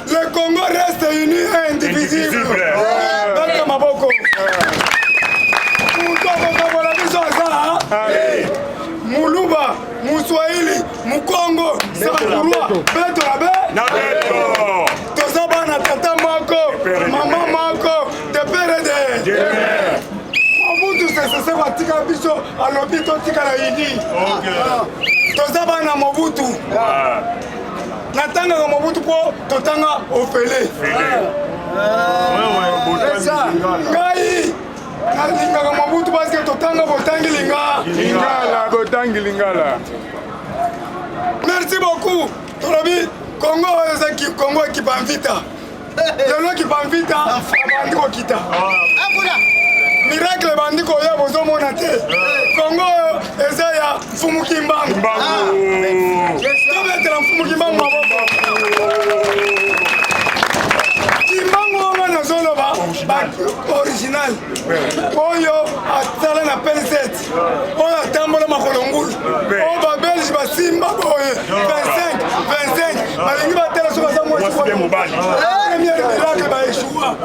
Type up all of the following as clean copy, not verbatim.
Le Congo reste uni et indivisible. Muluba, Muswahili, Mukongo, Sakurua, Beto Abe, Tozaba na tata mako, mama mako, te perede. Mobutu se watika biso, alobito tika la ini. Tozaba na Mobutu. Natanga Mobutu po, totanga ofele. Ngai. Lingala Mobutu parce que totanga botangi linga. Lingala botangi lingala. Merci beaucoup. Torobi Congo ezaki Congo qui banvita. Lelo qui banvita bandiko kita. Akuna. Miracle bandiko ya bozo mona te. Congo ezaya Mfumukimbangu. Tobe tela Mfumukimbangu maboko. Kimbangu na zolo ba original. Oyo atala na penset. Oyo atambola makolongulu. Oyo ba Belge ba simba boye. 25. Balingi ba tela so ba za mwezi kwa mobali. Premier miracle ba Yeshua.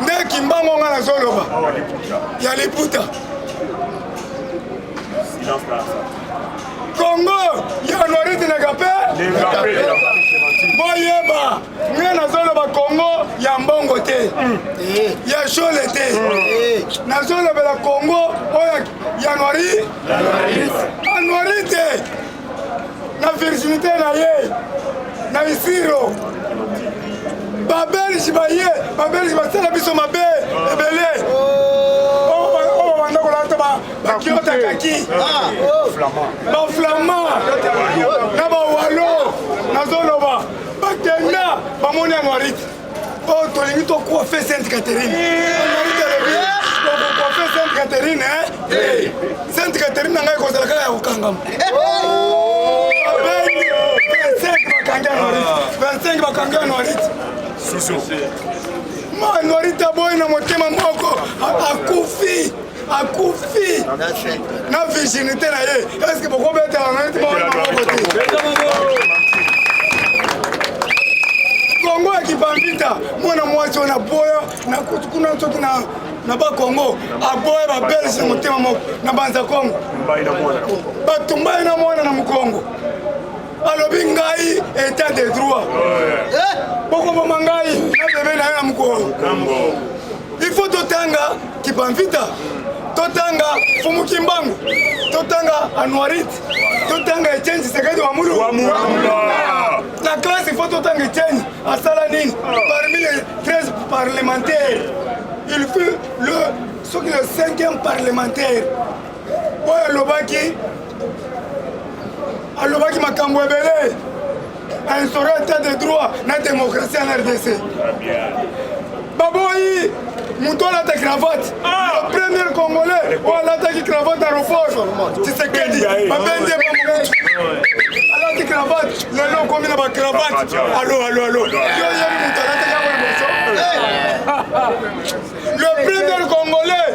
Nde Kimbangu na zolo ba. Ya liputa. Congo ya norite na gape. Boyeba, ngena zolo ba Congo ya mbongo te. Ya shole te. Na zolo bela Congo oya Januari. Januari te. Na virginité na ye. Na isiro. Babelji ba ye, babelji ba sala biso mabe ebele. Oh bandako la ba kiota kaki. Ba flamand. Na ba walo. Na zolo ba Bakenda, bamoni ya Noirite. Oh, tolingi to coiffer Sainte Catherine. Noirite rebi, to coiffer Sainte Catherine, hein? Sainte Catherine nanga kozala kaka ya kokangama. 25 bakanga Noirite. 25 bakanga Noirite. Susu. Ma Noirite boy na motema moko akufi. Akufi. Na virginité na ye. Est-ce que pourquoi beta Noirite ba moko te? Congo ekibambita mwana mwasi wana boya na kuna ntoki na ba Congo aboya ba Belge motema moko na banza Congo batumbai na mwana na Mukongo alobi ngai état de droit boko boma ngai na bebe na Mukongo il faut totanga kibambita totanga Mfumukimbangu totanga Noirite totanga Etienne Tshisekedi wa Mulu la classe il faut totanga Etienne à Salanine parmi les 13 parlementaires il fut le 5e parlementaire oyo alobaki makambo ebele instaurer état de droit na démocratie en RDC. Baboyi, Mouton a ta cravate. Le premier Congolais, on a ta cravate à l'aéroport. Tu sais qu'elle dit, Babende Bamoutou. Alors ta cravate, le nom comme il a ma cravate. Allô. Le premier Congolais,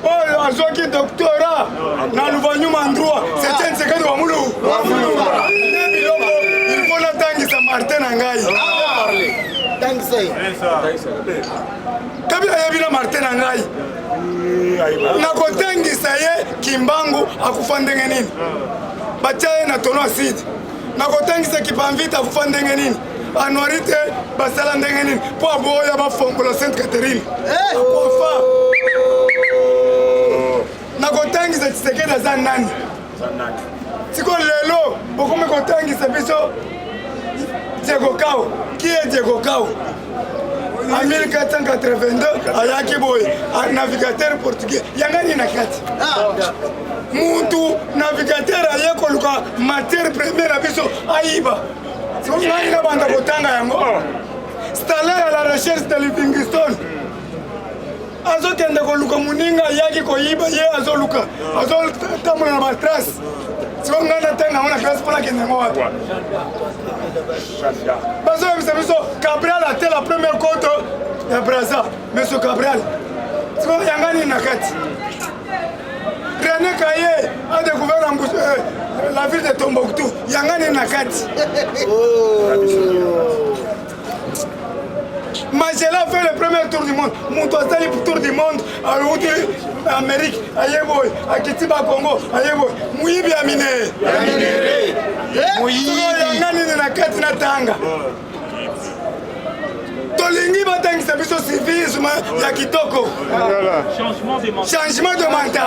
oh, Azoki doctorat, dans le Vanyou Mandroua, c'était un secret de Wamoulou. Il faut l'attendre, c'est Martin Nangaï. Kabila yabina Martin Nangaï. Nakotengisa ye Kimbangu akufa ndenge nini. Bachaye na tono acide. Nakotengisa Kipamvita akufa ndenge nini. Anuarite basala ndenge nini. Po aboya bafongola Sainte Catherine. Akufa. Nakotengisa Tshisekedi aza nani. Siko lelo bokome kotengisa biso Diego Kao. Qui est Diego Kao? En 1482, ayaki boy, un navigateur portugais. Yangani nakati. Muntu navigateur ayeko luka matière première abiso aiba. C'est nani na banda kotanga yango. Staller à la recherche de Livingstone. Azo kende ko luka muninga yaki ko iba ye azo luka. Azo tamuna na matras. C'est on a tanga on a classe pour la kende mo. Monsieur Cabral a été la première côte de Brazza. Monsieur Cabral. C'est comme Yangani Nakati. René Kaye a découvert la ville de Tombouctou. Yangani Nakati. Magella fait le premier tour du monde. Moutouassa fait le tour du monde. À Amérique, à Yeboy, à Kitiba Congo, à Yeboy. Mouyibi Amine. Yangani Nakati Natanga. Tolingi batangisa biso civisme ya kitoko. Changement de mentalité.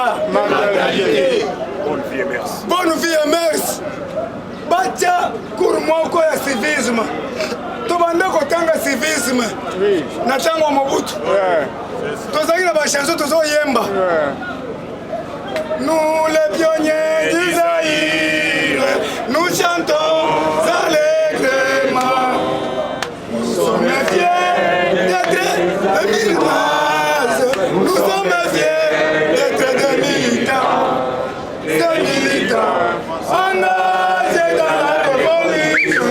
Bonne vie et merci. Batia kurumoko ya civisme. Tobanda kotanga civisme. Na tango Mobutu. Tozaki na ba chanson tozo yemba. Nous les pionniers du Zaïre, nous chantons allègrement. Nous sommes fiers d'être des militants. Nous sommes fiers d'être des militants engagés dans la révolution.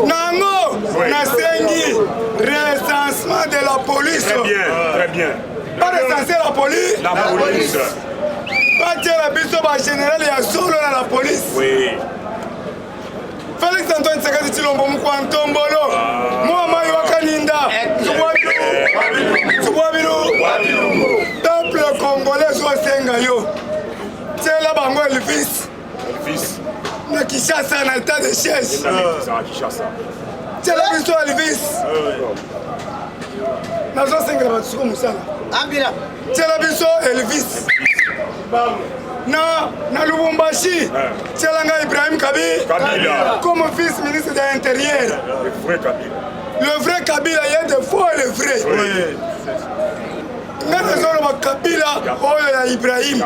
Nango, Nasengi, recensement de la police. Très bien. Pas recenser la police. La police. Pas dire la biso général et à solo dans la police. Oui. Félix Antoine Tshisekedi Tshilombo Mukwantombolo. Moi Mayo Wakaninda. Subwabilu. Peuple congolais soit Sengayo. C'est là bango Elvis. Na Kinshasa na état de siège. C'est là biso Elvis. Nazo sengela batuko musala. Ambira. C'est là biso Elvis. Na Lubumbashi, c'est là Ibrahim Kabila. Comme fils ministre de l'Intérieur. Le vrai Kabila, il y a des faux et le vrai. Nous Kabila, Oya Ibrahim.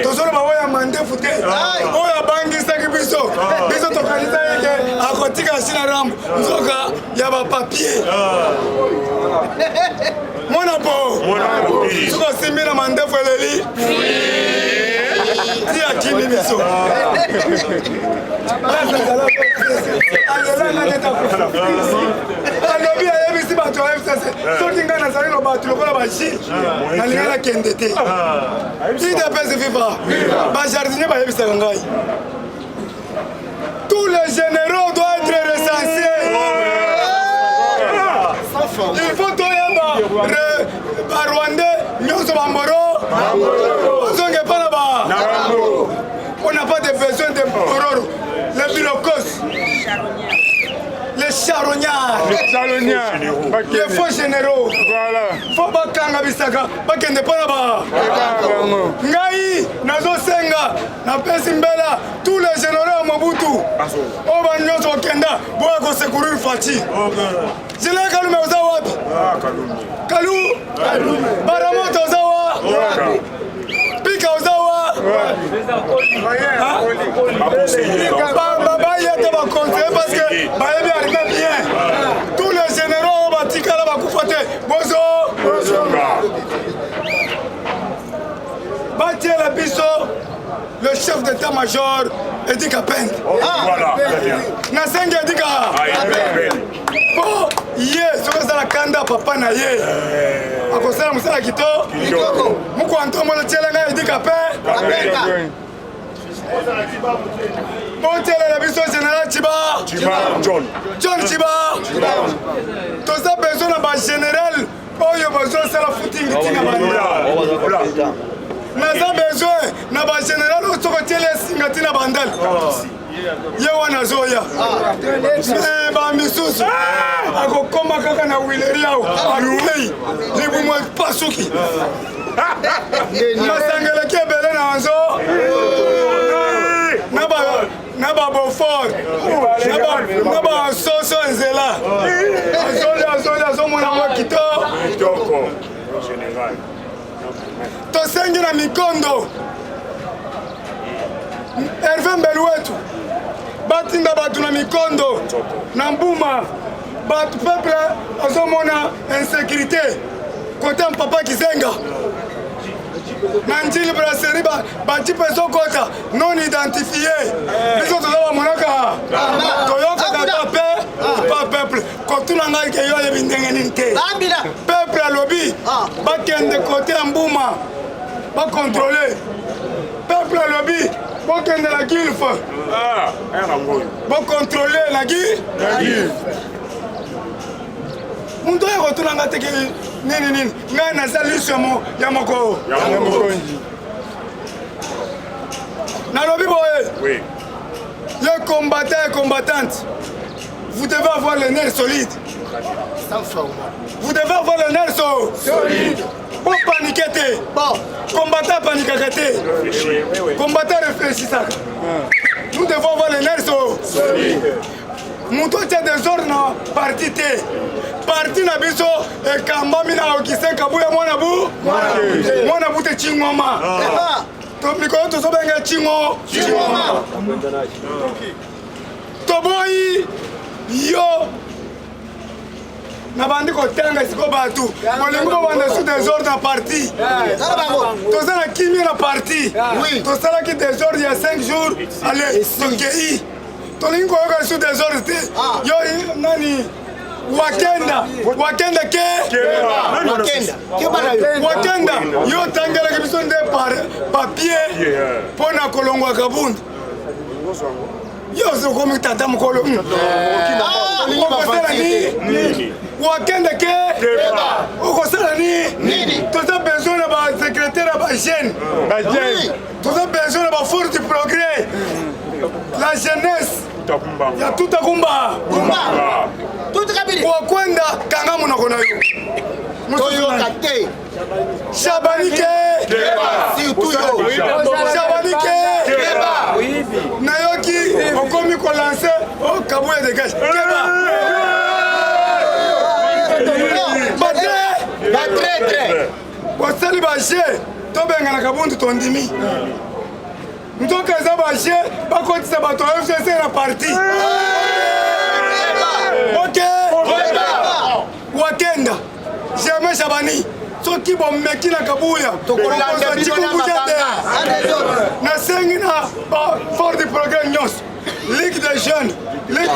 Nous avons Oya Mandé Fouté. Oya Bangi Sakibiso. Biso Tokanisa Yeke, à Kotika Sinaram, Zoka, Yaba Papier. Monapo. Soka Simina Mandé Fouéleli. Tia Kimi Biso. Alobi ayebisi bato ya FCC soki ngai nazali na bato lokola bagile nalingana kende te idps viva bajardinier bayebisaka ngai tous les généraux doivent être recensés. Il faut toyeba barwandais nyonso bamboro ozonge mpona ba on n'a pas de besoin de bororo le bilokos les charognard. Les faux généraux. Faut pas kanga bisaka, pas kende pas là-bas. Ngai, nazo senga, na pesi mbela, tous les généraux à Mobutu. Oh ba nyoso kenda, boya ko secourir Fati. Zile Kalume uza wapi? Kalu. Baramoto uza wapi? Pika uza wapi? Baba yete ba conseiller parce que ba yebi arrivé bien. Tous les généraux batika la ba kufate. Bozo. Batie la biso, le chef d'état-major Edi Kapende. Nasengi Edi Kapende. Bon, ye, soka la kanda papa na ye. Akosala musala kito. Muko antomo le tielenga Edi Kapende. Bon tiele la biso général Chiba. John Chiba. Toza besoin na ba général. Oyo besoin sala footing tina ba. Naza besoin na ba général osoko tiele singatina bandal. Ye wana zoya. Ba misusu. Ako koma kaka na wileri yao. Aruei. Libu mwe pasuki. Masangele kebele na anzo. Naba Beaufort. Naba soso nzela. Azoli mwana mwa kito. Tosengi na mikondo. Hervé Mbeluetu. Batinda batu na mikondo. Na mbuma. Batu peuple azomona insécurité. Côté papa Kizenga. Nanjili brasserie bati peso kota non identifié. Biso toza monaka. Toyoka kata pas peuple. Kotuna ngai ke yo yebi ndenge ninte. Peuple a lobby. Bakende côté mbuma. Ba contrôler. Peuple a lobby. Bakende la gilf. Ba contrôler la gilf. Mundo ya kotuna ngate ke nini ngai na solution ya moko na lobi boye. Oui. Les combattants et combattantes, vous devez avoir les nerfs solides. Vous devez avoir les nerfs solides. Pour paniquer. Combattant paniquer. Combattant réfléchissant. Nous devons avoir les nerfs solides. Muto tia désordre na parti te. Parti na biso e kamba mina okise kabuya mwana bu te chingoma. To mikolo to sobenga chingoma. To boy yo na bandi ko tenga siko batu. Molingo banda sous désordre na parti. To sala kimi na parti. To sala ki désordre il y a 5 jours. Allez, Tokei. Tolingo yoka sous désordre te. Yo nani Wakenda ke? Wakenda yo tangela ke biso nde papier pona kolongwa kabunda. Yo zo komi tata mukolo. Okosala ni? Wakenda ke? Okosala ni? Toza besoin na ba secrétaire ba jeune. Toza besoin na ba force du progrès. La jeunesse. Ya tuta kumba. Wakwenda kanga munako na yo. Toyo kate. Shabanike. Surtout yo. Shabanike. Nayoki okomi ko lancer o kabuya de gage. Batre. Wasali baje tobenga na kabundu tondimi. Ntoka za baje bakotisa bato FCC na parti. Ok. Wakenda. Jamais Shabani. Soki bomeki na kabuya. Tokolanda chikunguja na sengi na fort du progrès nyos. Ligue des jeunes, Ligue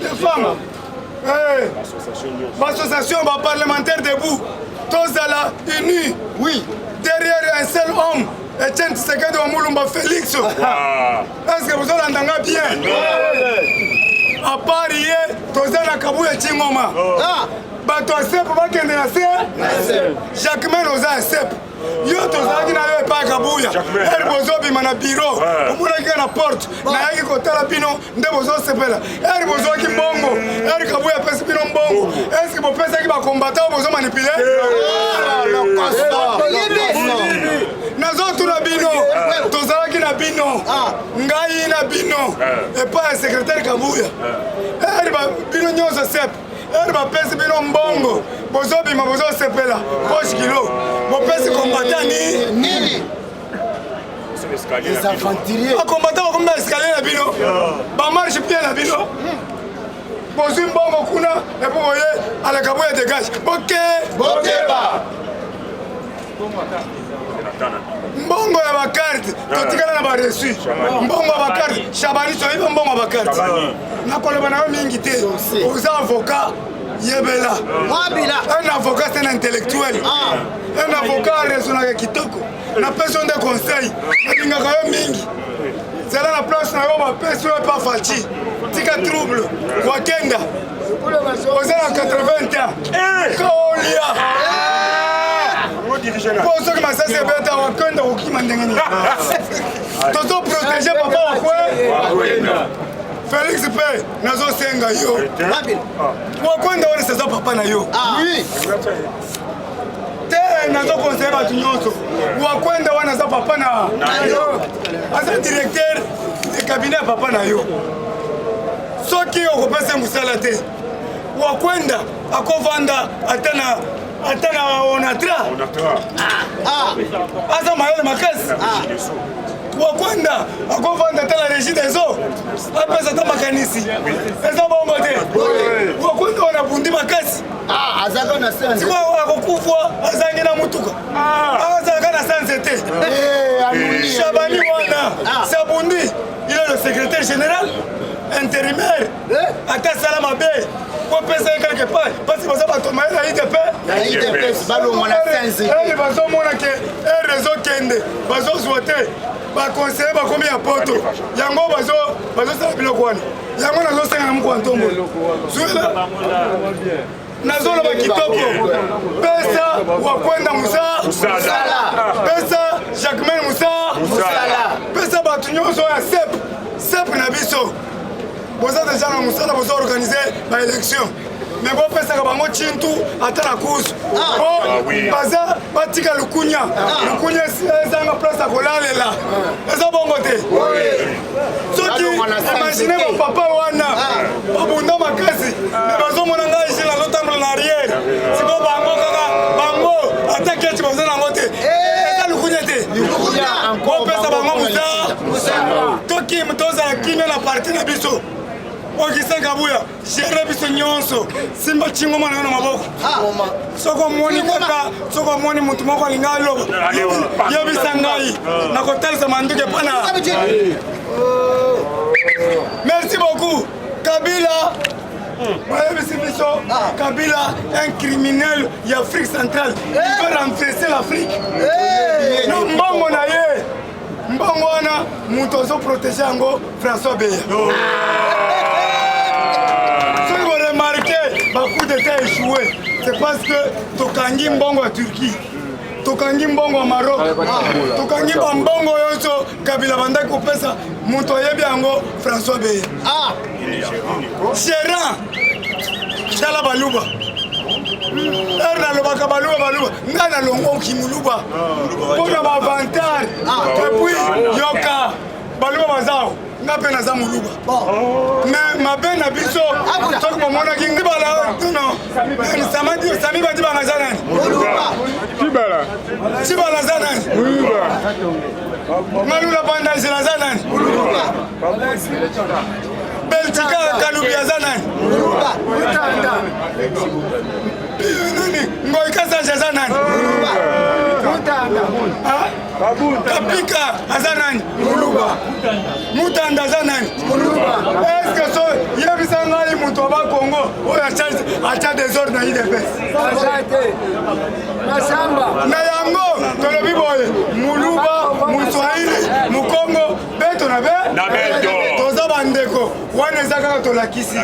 des femmes. L'association parlementaire debout. Tous à la unis. Oui. Derrière un seul homme. Etienne Tshisekedi wa Mulumba Félix. Est-ce que vous entendez bien? À part hier, tous à la kabuya chingoma. bato ya sepe bakende na se Jacquemain oza ya sepe yo tozalaki na yo epai kabuya eri bozobima na biro omonaki na porte nayaki kotala bino nde bozosepela eri bozwaki mbongo eri kabuya apesi bino mbongo eske bopesaki bakombata oyo bozomanipule nazotuna bino tozalaki na bino ngai na bino epai ya sekretari kabuya eri bino nyonso sepe eri bapesi bino mbongo bozobima bozosepela poche kilo bopesi kombata nini bakombata bakomi na escalier na bino bamarshe pie na bino bozwi mbongo kuna epo boye alakabuya degage bokeba mbongo ya bakarte totikala na baresu mbongo ya bakarte Shabani toyiba mbongo ya bakarte nakoloba na yo mingi te oza avocat yebela un avocat c'est un intellectuel un avocat arezonaka kitoko napesi yo nde conseil nalingaka yo mingi zela na place na yo bapesi yo epa faci tika trouble wakenda oza na 80 ans kaolia po soki masasi ebeta wakenda kokima ndenge nini tozoprotege papa wakwe Félix mpe nazosenga yo wakwenda wana seza papa na yo te nazokonseye bato nyonso wakwenda wana aza papa na yo aza directeur de cabinet ya papa na yo soki okopesa mosala te wakwenda akovanda ata na onatra aza mayele makasi wakwenda akovanda ata na régie des eaux apesa ata makanisi eza bongo te wakwenda wana bundi makasi sikoyo akokufwa azangi na mutuka azalaka na sanse te Shabani wana sabundi il est le secrétaire général intérimaire ata sala mabe kopesa ye quelque part parce baza bato mayele ya IDP bazomona ke ere ezokende bazozwa te bakonseye bakomi ya poto yango bazosala biloko wana yango nazosenga na moko ya ntombo zwela nazoloba kitoko pesa wakwenda musala pesa Jacquemain musala pesa bato nyonso ya sepe na biso boza deja na musala boza organize baélection mais bopesaka bango cintu ata na kusu baza batika lukunya ezanga place ya kolalela eza bongo te soki imagine bapapa wana babunda makasi me bazomona ngai isi nazotambola na arrière siko bango kaka bango ata keti baza nango te eza lukunya te bopesa bango musala tozala kimia na parti na biso okisa kabuya gere biso nyonso simba chingoma na maboko soko moni kaka soko moni mutu moko alinga aloba yebisa ngai na kotalisa manduke pana merci beaucoup Kabila Moyebisi biso Kabila un criminel ya Afrique centrale il veut renverser l'Afrique no mbongo na ye mbongo wana mutu ozo protéger yango François Beya coup d'état échoué, c'est parce que tokangi mbongo à Turquie, tokangi mbongo à Maroc, tokangi mbongo yoso Kabila banda kopesa muto yebi yango François Beya. Gérant Chala Baluba. Na lobaka baluba nga na longo kimuluba. Pona ba avantage. Et puis yoka baluba bazao. Nga pe naza muluba mais mabe na biso soki bomonaki ngibala tuno sami badi banga za nani cibala za nani malula bandagela za nani beltika kalubia za nani ngoika sanje za nani kapika aza nani mutanda aza nani eske so yebisa ngai mutu aba Congo oyo atia desordre na IDPS na yango tolobi boye muluba muswahili mukongo beto na beto toza bandeko wana eza kaka tolakisi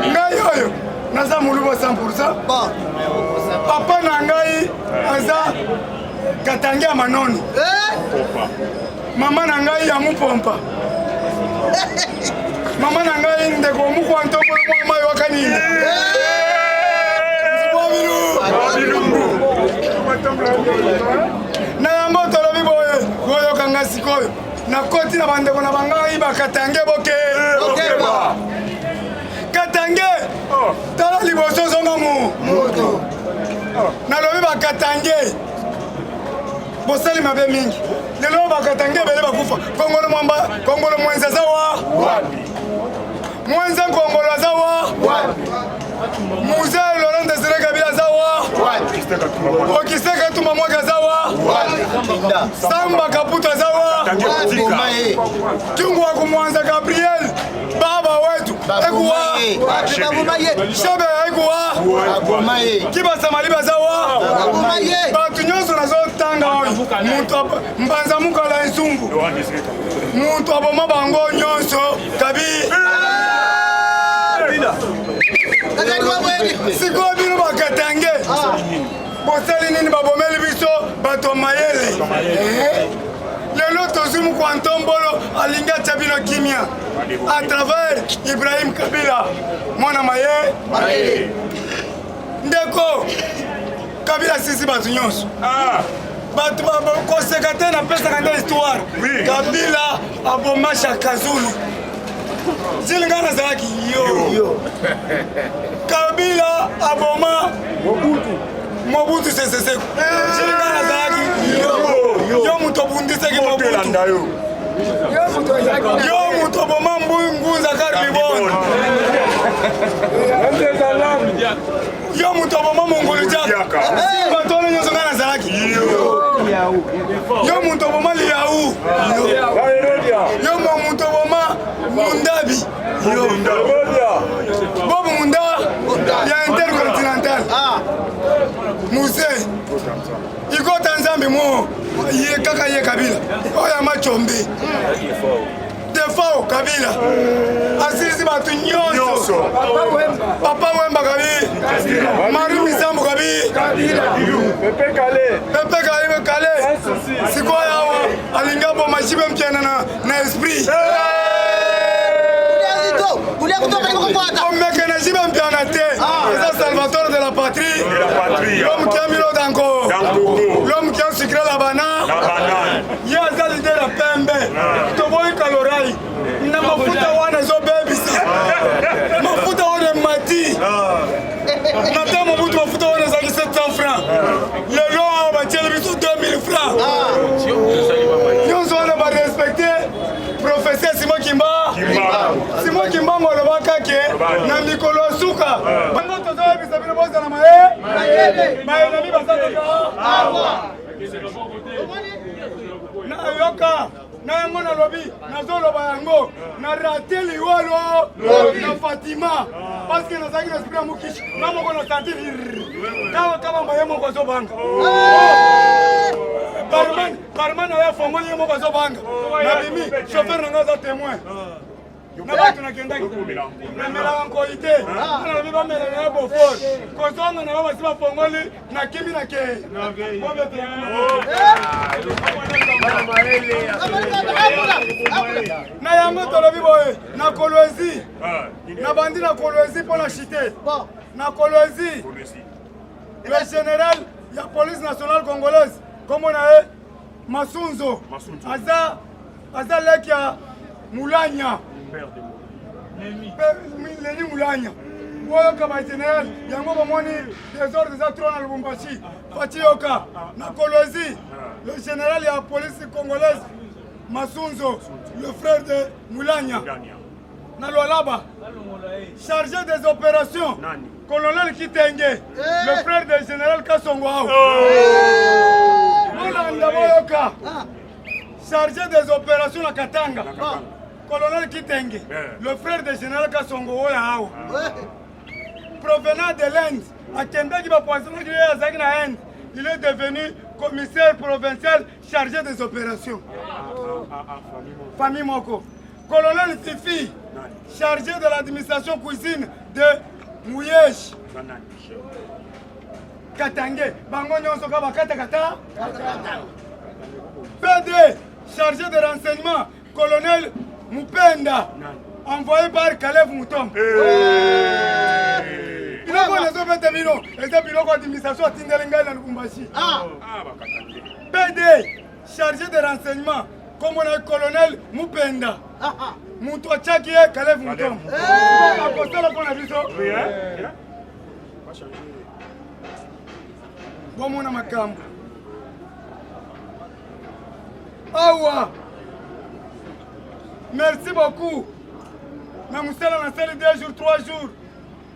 ngai oyo naza muluba 100%. Papa na ngai aza Katange ya Manoni. Mama na ngai ya Mupompa. Mama na ngai ndeko mukwanto mwa mayi wakanini. Na yango tolobi boyo kanga sikoyo. Na koti na bandeko na bangai bakatange boke. Katange tala liboso zonga mu. Nalobi bakatange bosali mabe mingi. Lelo bakatange bele bakufa. Kongolo mwenza zawa. Mwenza kongolo zawa. Muzee Laurent Désiré Kabila zawa. Okiseka tuma mwaka zawa. Samba Kaputa zawa. Chungu wa kumwanza Gabriel baba wetu ekuwa. Shabe ekuwa. Kiba Samaliba zawa. Batu nyonso nazotanga oyo. Mbanza mukala nsumbu. Muntu aboma bango nyonso kabi. Siko bino bakatange bosali nini babomeli biso bato mayele lelo tozumu kwa ntombolo alinga tia bino kimia à travers Ibrahim Kabila mwana maye ndeko Kabila sisi bato nyonso bato koseka te na pesaka nde histoire Kabila abomasha Kazulu Zilinga nazalaki yo Kabila aboma Mobutu Sese Seko Zilinga nazalaki yo muto bundiseki Mobutu yo muto boma Ngunza Karibon yo muto boma Mongolu Diaka batone nyonso nga nazalaki yo muto boma Liaou yo muto boma Mundabi Bob Munda ya intercontinental Muse Iko Tanzambi mo ye kaka ye Kabila oya machombe defao Kabila asisi batu nyonso Papa Wemba Kabi Mari Misambo Kabi Pepe Kale Sikoya awa alinga bo mashibe mkiana na esprit c'est Salvatore de la patrie, l'homme qui a mis l'eau dans corps, l'homme qui a sucré la banane, il y a l'idée de la pembe, tu vois une calorie, il n'a pas foutu à one zo baby, il m'a foutu à one mati, maintenant mon bout m'a foutu à one 700 francs, le long on va tirer 2000 francs, nous on va respecter. Professeur Simon Kimba ngolo bakake na mikolo suka bango tozo bisa bino boza na maye na mi basato awa na yoka na ngona lobi na zolo bayango na rateli walo na Fatima parce que nazaki na esprit mukishi na moko na sentir kama mbaye moko zo banga Barman a fait un peu de banga. Nabimi, chauffeur n'a pas témoin. Na batu na kendaki. Na mela encore ité. Na biba mela na bo fort. Kozonga na baba siba fongoli na kimi na ke. Na yango tolobi boye na Kolwezi. Na bandi na Kolwezi pour la chité. Na Kolwezi. Le général la police nationale congolaise. Comme on a Masunzo, Aza Lekia Moulania, Leni Moulania, Boyo Kama Général, Yango Momoni, des ordres des attrons à Lubumbashi, Fatioka, Nakolozi, le général et la police congolaise, Masunzo, le frère de Moulania, Nalolaba, chargé des opérations, colonel Kitenge, le frère du général Kassongo. Chargé des opérations à Katanga, colonel Kitenge, le frère du général Kassongo. Provenant de l'Inde, à Kendaki, il est devenu commissaire provincial chargé des opérations. Famille Moko. Colonel Fifi, chargé de l'administration cuisine de Mouyesh Katange bango nyonso ka bakata PD chargé de renseignement colonel Mupenda envoyé par Caleb Moutom. Biloko nazo bete bino eza biloko administration atindele ngai na Lubumbashi. PD chargé de renseignement comme on a colonel Mupenda. Mutu achaki ye Caleb Moutom. Akosala pona biso. Bomona makambo. Awa. Merci beaucoup. Na musala na sali 2 jours 3 jours.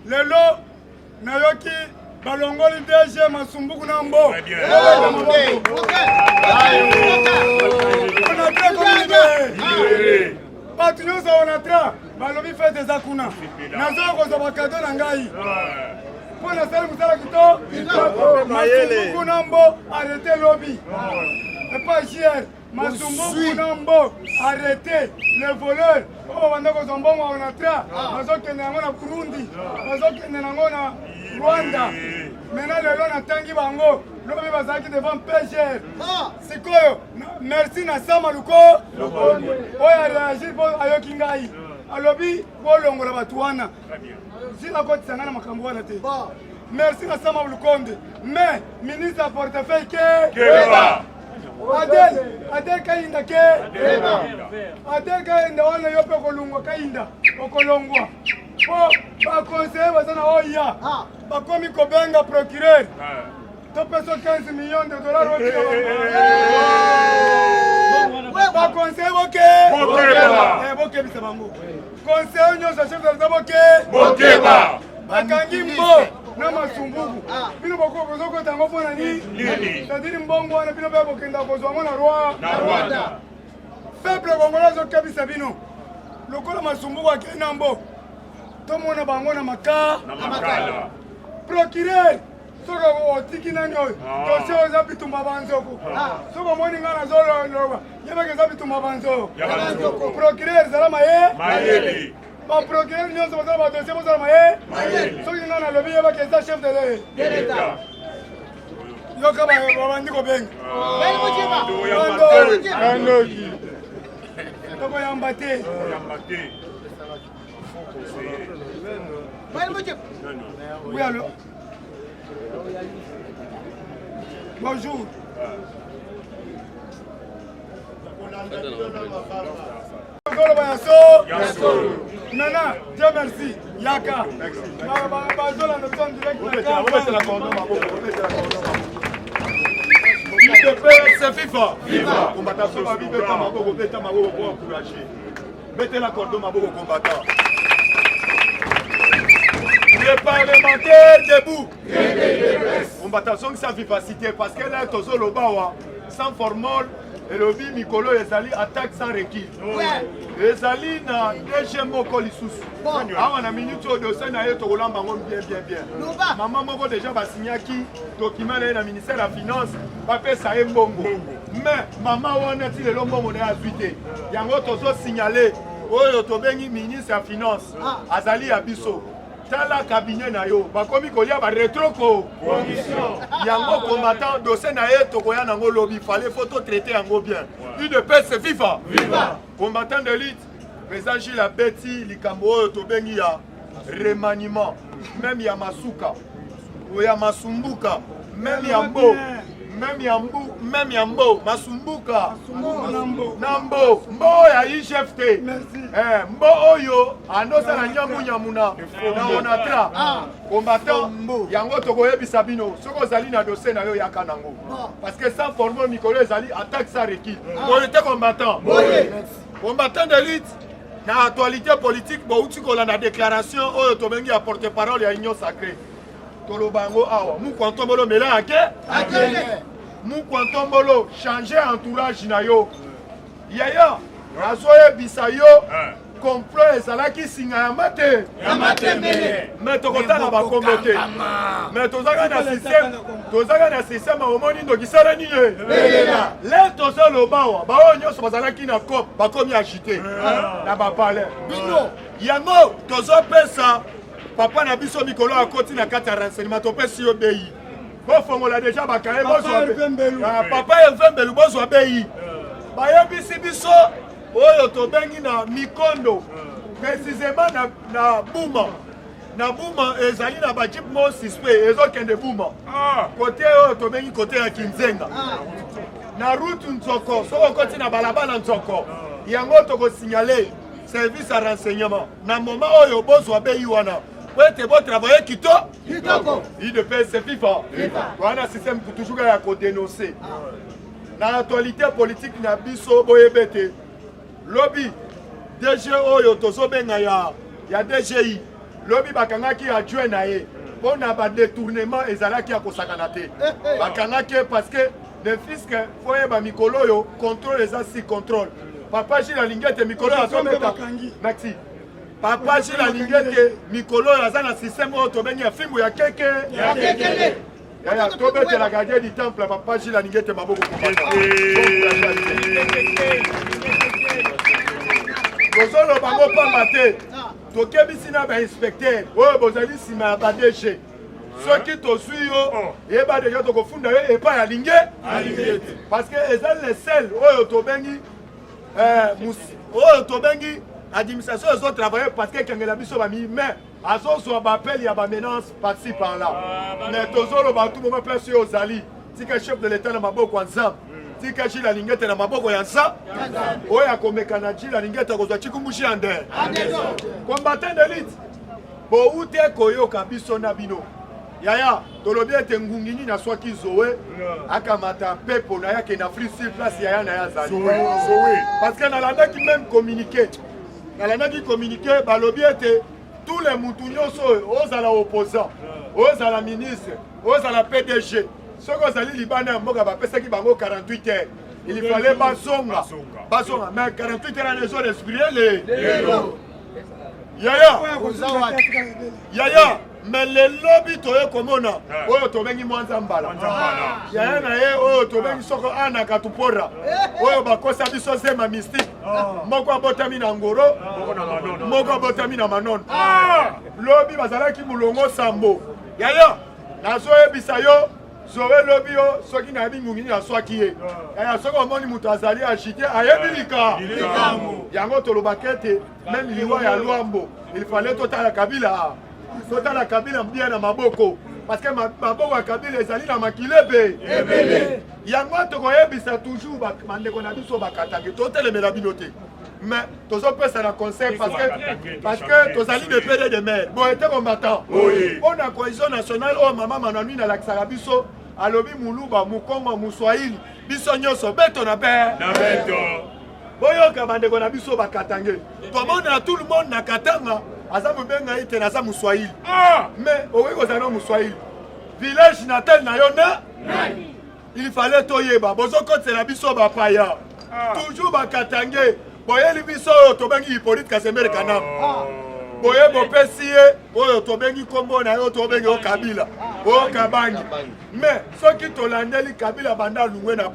Lelo na yoki balongoli DG Masumbuku na mbo. On a très communiqué. Batu nyonso onatra balobi fete eza kuna. Nazo kozwa kado na ngai. Pour la salle musala kito. Masumbuku na mbo arrêtez lobby. Et pas hier. Masumbuku Nambo, arrêtez les voleurs. Oh, on a besoin de bon, on a tra. On a besoin de Burundi, on a besoin de Rwanda. Maintenant, le long a tangi bango. L'homme va s'arrêter devant pêcheur. C'est quoi? Merci na Samaluko. Oh, il a réagi pour Ayokingai. Alobi, pour l'ongola batuana. Si la côte s'en a makambo na te. Merci na Samalukonde. Mais ministre à portefeuille que. Adel kainda ke Adel kainda wana yope kolungwa kainda okolongwa po ba conseiller bazana oya ba komi kobenga procureur to peso 15 millions de dollars ba conseiller boke bisa bango conseiller nyoso chef de boke bakangi mbo na Masumbuku bino boko bozoko tango pona ni c'est-à-dire mbongo wana bino ba bokenda kozwa mona Rwanda peuple congolais zo kabisa bino lokola Masumbuku akena mbo to mona bango na makala procureur soko otiki nanyo to se oza bitumba banzoko soko moni ngana zolo loba yebeke za bitumba banzoko procureur salama mayeli ba procureur nyonso bazala ba dossier bazala maye soki nga na lobi yeba keza chef de l'État yoka ba bandi ko benga toko yamba te oui allô bonjour Nana, Dieu merci. Yaka. C'est FIFA. Combattant sur la vie, bêta maboko pour encourager. Mettez la cordon maboko combattant. Les parlementaires debout. Combattant sans vivacité parce qu'elle est au solo bawa, sans formol. Et le bi Mikolo ezali attaque sans recul. Ezali na deuxième moko lisusu. Awa na minute au dossier na yeto kolamba ngo bien. Maman moko déjà ba signaki document na ministère de la finance ba pesa ye mbongo. Mais maman wana ti le mbongo na azuité. Yango tozo signaler oyo to bengi ministre ya finance azali ya biso. Tala cabinet na yo bakomi kolia ba retroko commission yango combattant dossier na ye tokoya nango lobby fallait photo traiter yango bien UDPS c'est FIFA combattant d'élite président Gilles Abeti likambo oyo to bengi ya remaniement même ya masuka ou ya masumbuka même ya mbo même ya mbo masumbuka nambo mbo ya IGFT mbo oyo andosa na nyamuna na onatra combattant yango tokoyebisa bino soko ozali na dossier na yo yaka nango parce que sans former Mikolo ezali attaque sans recul polité combattant d'élite na actualité politique bouti kolanda déclaration oyo tobengi ya porte-parole ya union sacrée tolobango awa mukwantombolo mela ake mukwantombolo changer entourage na yo yaya azoyebisa yo complot ezalaki singa ya mate mais tokotala bakombo te mais tozaka na système omoni ndokisala nini le tozoloba awa baoyo nyonso bazalaki na cop bakomi agité na bapale yango tozopesa papa na biso mikolo akoti na kati ya renseignement topesi yo bei bofongola deja bakaye papa Hervé Mbelu bozwa bei bayebisi biso oyo tobengi na mikondo précisément na Buma na Buma ezali na bajip mo suspect ezokende Buma kote oyo tobengi kote ya Kinzenga na route Nzoko soko koti na balabala Nzoko yango tokosignale service à renseignement na moment oyo bozwa bei wana poete bo travailler kitoko IDPS c'est FIFA wana système pour toujours ya ko dénoncer na actualité politique na biso boyebete lobby DG oyo tozobenga ya DGI lobby bakangaki adjoint na ye pona ba détournement ezalaki ya kosakana te bakangaki parce que le fisc foye ba mikolo yo contrôle eza si contrôle papa Gilles Alingete mikolo azomeka merci papa Gilles Alingete mikolo aza na système oyo tobengi ya fimbu ya keke ya tobete la gardien du temple papa Gilles Alingete maboko Bozolo bango pamba te tokebisi na ba inspecteur oyo bozali nsima ya ba DG soki tozwi yo yeba deja tokofunda yo epai ya Lingete parce que eza le sel oyo tobengi administration ezotravaille parce que ekengela biso bami mais azozwa bapele ya bamenance par-ci par-là mais tozoloba tout moment place oyo ozali tika chef de l'état na maboko ya nzambe tika Gilles Alingete na maboko ya nsa oyo akomeka na Gilles Alingete akozwa chikumbushi ya ndere combattant d'élite boute koyoka biso na bino yaya tolobi ete ngungi nini aswaki Zoé akamata mpepo na yake na free sur place yaya na ya zali parce que nalandaki même communiqué balobi ete tous les mutu nyonso ozala opposant ozala ministre ozala PDG soki ozali libanda ya mboka bapesaki bango 48 heures il fallait bazonga mais 48 heures anezo respiré yaya mais le lobby toye komona oyo tobengi mwanza mbala yaya na ye oyo tobengi soko ana katupora oyo bakosa biso zema mystique moko abotami na ngoro moko abotami na manono lobby bazalaki mulongo sambo yaya nazoyebisa yo Zoé lobby yo soki na yebi ngungi aswaki ye yaya soki omoni moto azali agité ayebi likambo yango tolobaki ete même liwa ya lwambo il fallait totala kabila mbia na maboko parce que maboko ya kabila ezali na makilebe yango tokoyebisa toujours bandeko na biso bakatange totelemela bino te mais tozopesa na conseil parce que tozali de pede de mer bon ete combattant mpona cohésion nationale oyo mama mananui nalakisaka biso alobi muluba mukoma muswahili biso nyonso beto na beto boyoka bandeko na biso bakatange tomona tout le monde na katanga aza mobenga ite naza muswahili mais okoki kozala na muswahili village natal na yo na il fallait toyeba bozokotela biso bapaya toujours bakatange boyeli biso oyo tobengi Hippolyte Kasembere Kanam boye bopesi ye oyo tobengi kombo na yo tobengi o Kabila o Kabangi mais soki tolandeli Kabila banda lungwe na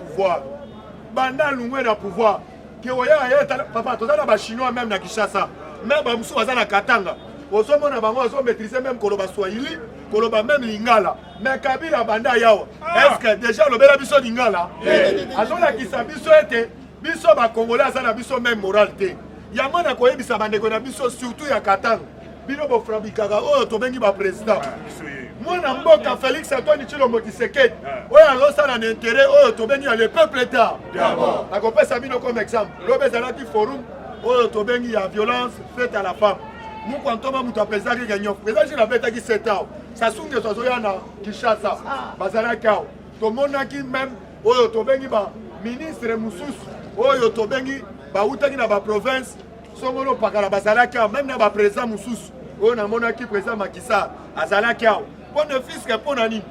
pouvoir ke oya ye papa tozala ba chinois même na Kinshasa même ba musu bazala Katanga ozomona bango ozomaîtriser même koloba Swahili koloba même Lingala mais Kabila banda yawa est-ce que déjà lobela biso Lingala azolakisa biso ete biso ba Congolais azala biso même moralité yango na koyebisa bandeko na biso surtout ya Katanga bino bofrabikaka oyo tobengi ba président mwana mboka Félix Antoine Tshilombo Tshisekedi oyo azosala na intérêt oyo tobengi ya le peuple état nakopesa bino comme exemple lobe ezalaki forum oyo tobengi ya violence faite à la femme mukwantoma mutu apesaki ganyo président Gilles abetaki 7 ans sasungi azoya na Kinshasa bazalaki awo tomonaki même oyo tobengi ba ministre mususu oyo tobengi bautaki na ba province songono pakala bazalaki awo même na ba président mususu oyo namonaki président Macky Sall azalaki awo mpona fiske mpona nini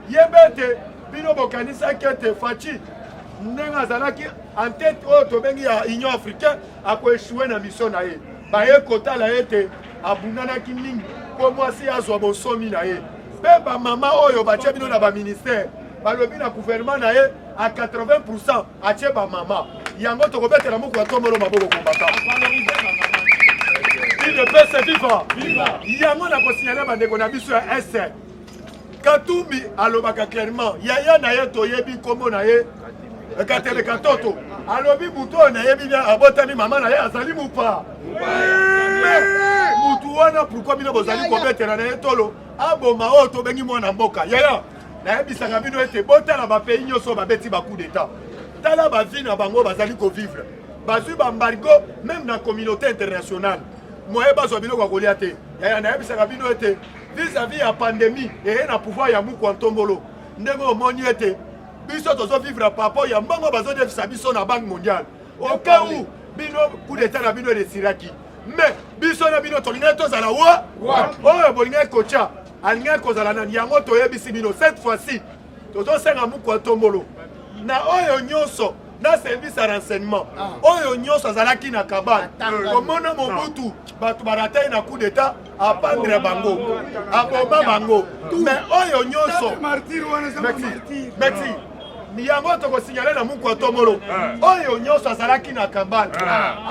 yebete bino bokanisaki ete Faci ndenge azalaki en tête oyo tobengi ya Union africaine akoeshue na mission na ye baye kotala ete abundanaki mingi mpo mwasi azwa bosomi na ye mpe bamama oyo batie bino na baministère balobi na gouvernement na ye a 80% atie bamama yango tokobetela moko ya tombolo maboko kombata IDPS viva. Yango na kosignale bandeko na biso ya S. Katumbi alobaka clairement yaya na ye toyebi kombo na ye katele katoto alobi buto na yebi bien abotami mama na ye azali mupa mutu wana pourquoi bino bozali kobetela na ye tolo aboma oyo tobengi mwana mboka yaya nayebisaka bino ete botala bapays nyonso babeti bacoup d'état tala bavi na bango bazali kovivre bazwi bambargo même na communauté internationale moye bazwa biloko ya kolia te yaya nayebisaka bino ete vis-à-vis ya pandémie eye na pouvoir ya muku ntombolo ndenge omoni ete biso tozovivre papa ya mbongo bazodefisa biso na banque mondiale au cas où bino coup d'état na bino elesiraki mais biso na bino tolingai tozala wa oyo bolingai kocha alingai kozala nani yango toyebisi bino cette fois-ci tozosenga muku ntombolo na oyo nyonso na service ya renseignement oyo nyonso azalaki na kabane komona mobutu bato baratai na coup d'état apandre bango aboma bango mais oyo nyonso merci yango tokosignale na muku ntombolo oyo nyonso azalaki na kabane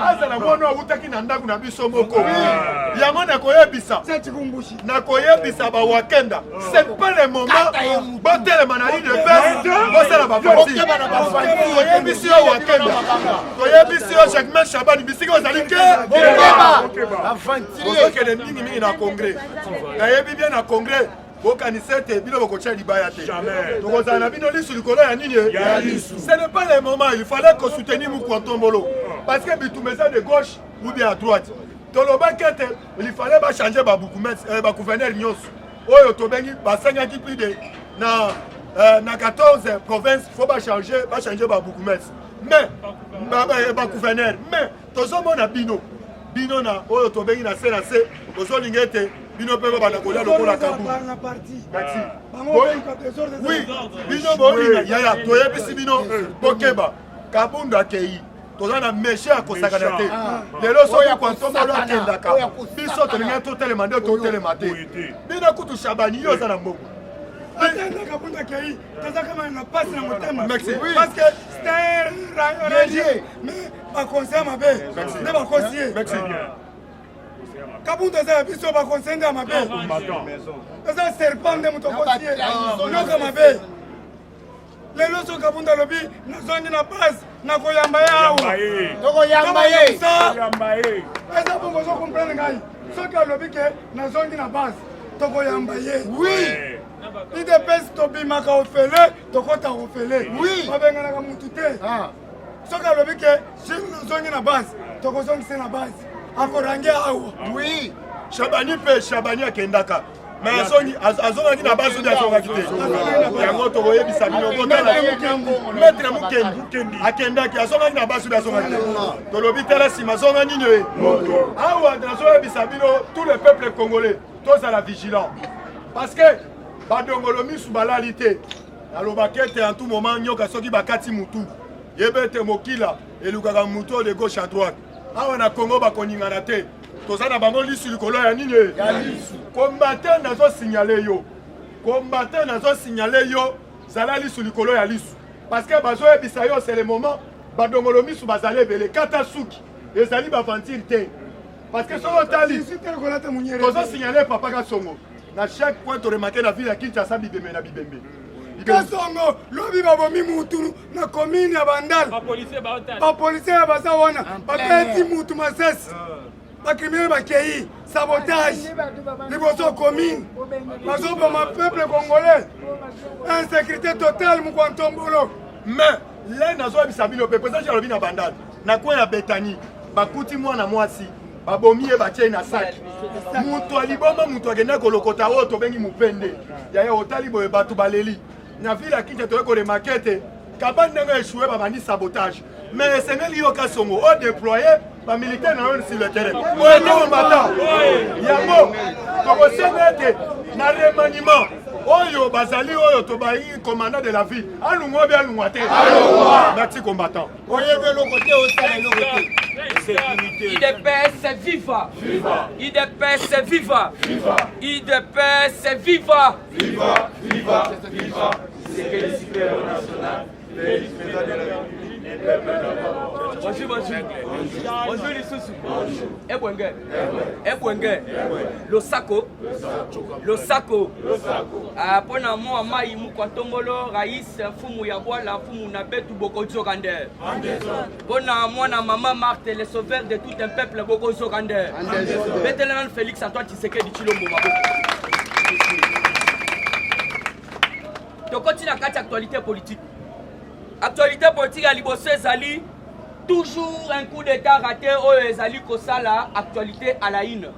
azala mwana awutaki na ndako na biso moko yango nakoyebisa bawakenda c'est pas le moment botelema na IDPS bosala bafanti toyebisi yo wakenda toyebisi yo Jacquemain Shabani bisiki ozali ke ozokende mingimingi na congrès nayebi bien na congrès bokanisa ete bino bokotia libaya te tokozala na bino lisu likolo ya nini ce n'est pas le moment il fallait que soutenir muku ntombolo parce que bitumeza de gauche ou bien à droite tolobaki ete il fallait bachanger bagouverneur nyonso oyo tobengi basengaki plus de na 14 provinces faut bachanger babourgmestre mais bagouverneur mais tozomona bino na oyo tobengi na se ozolinga ete bino mpe babanda kolia lokola kabu oui bino bolinga yaya toyebisi bino bokeba kabundu akei toza na meshe ya kosakana te lelo soki kwantombolo akendaka biso tolingai totelema nde totelema te bino kutu Shabani yo oza na mbongo kabunda kei tazaka na pasi na motema parce que c'est un régime mais bakonseya mabe nde bakonsiye kabunda eza ya biso bakonseya nde ya mabe eza serpent nde moto akonsiye yoka mabe lelo so kabunda alobi nazongi na base nakoyamba ye awa tokoyamba ye eza bongo ozokomprendre ngai soki alobi ke nazongi na base tokoyamba ye IDPS tobimaka ofele tokota ofele babenganaka mutu te soki alobi ke jile nazongi na base tokozongise na base akorange awa Shabani akendaka mais azongaki na base odi azongaki te yango tokoyebisa bino maître Mukendi akendaki azongaki na base odi azongaki te tolobi tala nsima azonga nini awa nazoyebisa bino tout le peuple congolais tozala vigilant parce que badongolo misu balali te alobaki ete en tout moment nyoka soki bakati mutu yebe ete mokila elukaka mutu de gauche à droite awa na Congo bakoningana te toza na bango lisu likolo ya nini combattant nazosignale yo zala lisu likolo ya lisu parce que bazoyebisa yo c'est le moment badongolo misu bazali ebele kata suki ezali bavantire te parce que soko otali tozosignale Papa Kasongo na chaque point toremarke na ville ya Kinshasa bibembe na bibembe Kasongo lobi babomi mutu na commune ya Bandala bapolisier baza wana babeti mutu masasi bakriminel bakei sabotage liboso commune bazoboma peuple congolais insécurité totale muku ntombolo mais le nazoyebisa bino mpe président alobi na Bandala na coin ya Betani bakuti mwana mwasi babomi ye batie na saki mutu aliboma mutu akenda kolokota oyo tobengi mupende yaya otali boye bato baleli na ville ya Kinshasa toye koremarke ete kabani ndenge échoué babandi sabotage mais esengeli yo Kasongo odéploye bamilitaire na yo sur le terrain oyete combattant yango tokosenga ete na remaniement oyo bazali oyo tobayi commandant de la ville alungu obi alungwa te merci combattant oyebe eloko te osala eloko te IDPS viva! IDPS viva! IDPS viva! C'est que le super national, le président de la République, Bonjour les sous. Ebwenge. Le sako. Pona mo mai mukwatombolo Raïs fumu ya bwala fumu na betu bokozo kande. Pona mwana mama Marthe le sauveur de tout un peuple bokozo kande. Betelan Félix Antoine Tshisekedi Tshilombo maboko. To continue à quatre actualité politique. Actualité politique à Liboso ezali toujours un coup d'état raté au ezali kosala actualité à la une.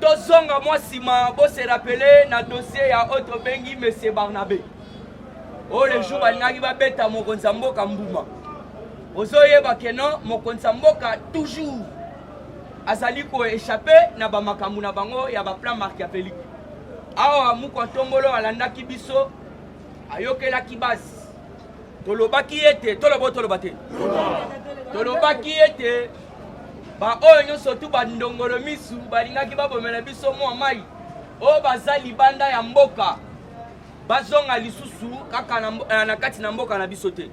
Tozonga moi sima bo se rappeler na dossier ya autre bengi monsieur Barnabé. Oh le jour alingaki ba beta mokonzi mboka mbuma. Ozoye ba keno mokonzi mboka toujours azali ko échapper na ba makambu na bango ya ba plan machiavélique. Awa muko tombolo alandaki biso ayokelaki base. Tolobaki ete tolobate. Tolobaki ete ba oyo nyonso tu bandongolo misu balingaki babomela biso mwa mai o bazali banda ya mboka bazonga lisusu kaka na kati na mboka na biso te.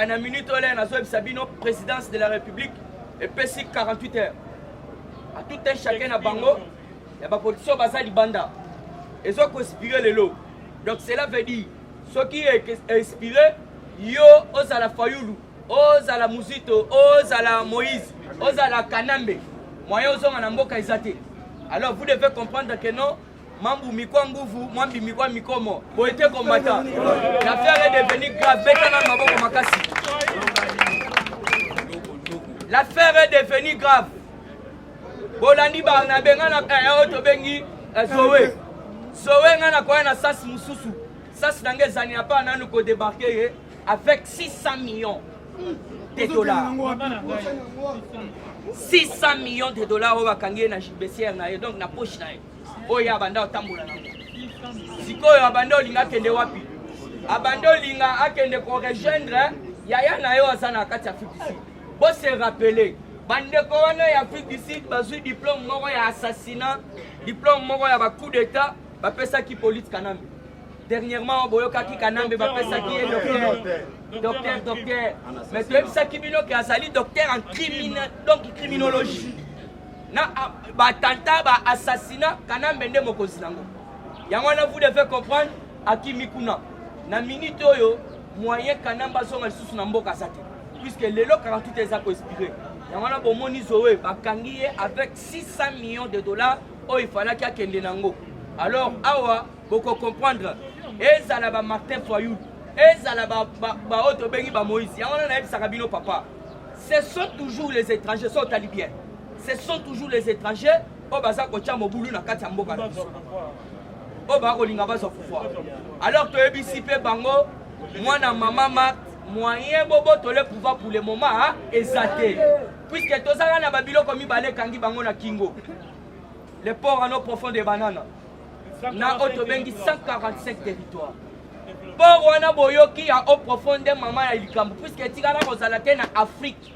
Na minute ole nazoyebisa bino présidence de la République epesi 48 heures à tout un chacun na bango ya bapolitien bazali banda ezokoinspire lelo. Donc cela veut dire ce qui est inspiré yo ozala Fayulu, ozala Muzito, ozala Moïse, ozala Kanambe, moyen ozonga na mboka ezate. Alors vous devez comprendre que non, mambu mikwa nguvu, mambi mikwa mikomo, bo été combattant. L'affaire est devenue grave, betana maboko makasi. L'affaire est devenue grave. Bolandi Barnabé ngana oto bengi Zoé. Zoé ngana kwa na sas mususu. Sas nange zani apa nanu ko débarquer avec 600 millions de dollars. 600 millions de dollars au bakangi na bessière na ye donc na poche na ye. Oya abanda otambola na. Sikoyo abanda olinga kende wapi? Abanda olinga akende ko rejoindre yaya na yo azana kati Afrique du Sud. Bo se rappeler bande ko wana ya Afrique du Sud bazui diplôme moko ya assassinat, diplôme moko ya ba coup d'état, ba pesa ki police Kanambe. Dernièrement, Boyokaki Kanambe va faire ça qui est docteur. Mais tu sais ça qui est azali docteur en criminologie. Na batanta ba assassinat Kanambe nde mokozi nango. Yangwana vous devez comprendre akimikuna. Na minute oyo moyen Kanamba zonga lisusu na mboka sate. Puisque lelo 48 eza ko inspiré. Yangwana bomoni Zoé bakangi avec 600 millions de dollars o il fallait qu'il akende nango. Alors awa boko comprendre ezala ba Martin Fayulu ezala ba auto bengi ba Moïse yangona na ebisaka bino papa. Ce sont toujours les étrangers sont talibiens. Ce sont toujours les étrangers o baza ko tia mobulu na kati ya mboka na biso. O ba ko linga ba so fufwa. Alors to ebisi pe bango mwana mama moyen bobo to le pouvoir pour le moment ezate. Puisque tozanga na babiloko mibale kangi bango na kingo. Les ports en eau profonde des bananes. Na otobengi 145 territoires. Pour wana boyoki ya eau profonde mama ya likambo puisque tikana kozala te na Afrique.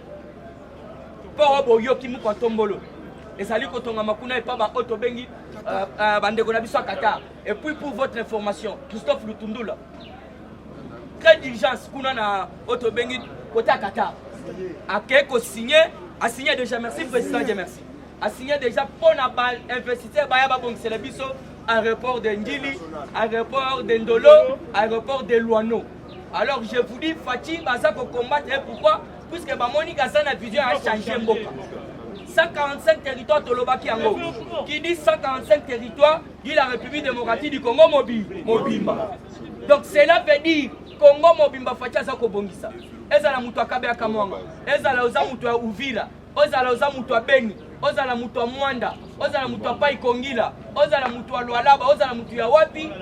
Pour boyoki mu kontombolo. Ezali kotonga makuna et pas ba otobengi bandeko na biso Qatar. Et puis pour votre information, Christophe Lutundula. Très d'urgence kuna na otobengi côté Qatar. A signé déjà merci président Dieu merci. A signé déjà pour na investisseur ba ya ba bon c'est le biso aéroport de Ndili, aéroport de Ndolo, aéroport de Luano. Alors je vous dis, Fatih, ça pour combattre, pourquoi? Puisque Monique Azana Vision a changé Mboka. 145 territoires Tolobaki Ango. Qui dit 145 territoires, dit la République démocratique du Congo Mobimba. Donc cela veut dire Congo Mobimba Fatih Azako Bongisa. Ezala mutu akabe akamwanga. Ezala oza mutu ya Uvira. Ezala oza mutu ya Beni. Ozala mutu wa Mwanda, ozala mutu wa Pai Kongila, ozala mutu wa Lualaba, ozala mutu ya wapi,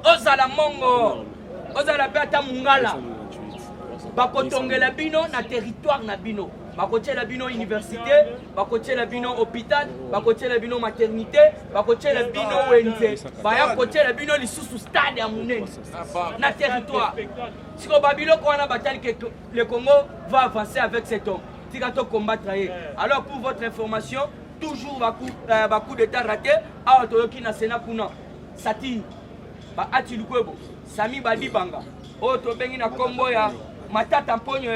ozala Mongo, ozala Peta Mungala, bakotongela bino na territoire na bino, bakotela bino université, bakotela bino hôpital, bakotela bino maternité, bakotela bino wenze, bakotela bino lisusu stade ya munene na territoire. Siko babiloko wana batali que le Congo va avancer avec cet homme. Combattre. Alors pour votre information, toujours coup d'état raté, à Otoyoki na Sénat Kuna, Sati, Atilukwebo, Sami Badibanga, Otobengi na Kombo ya Matata Mponyo,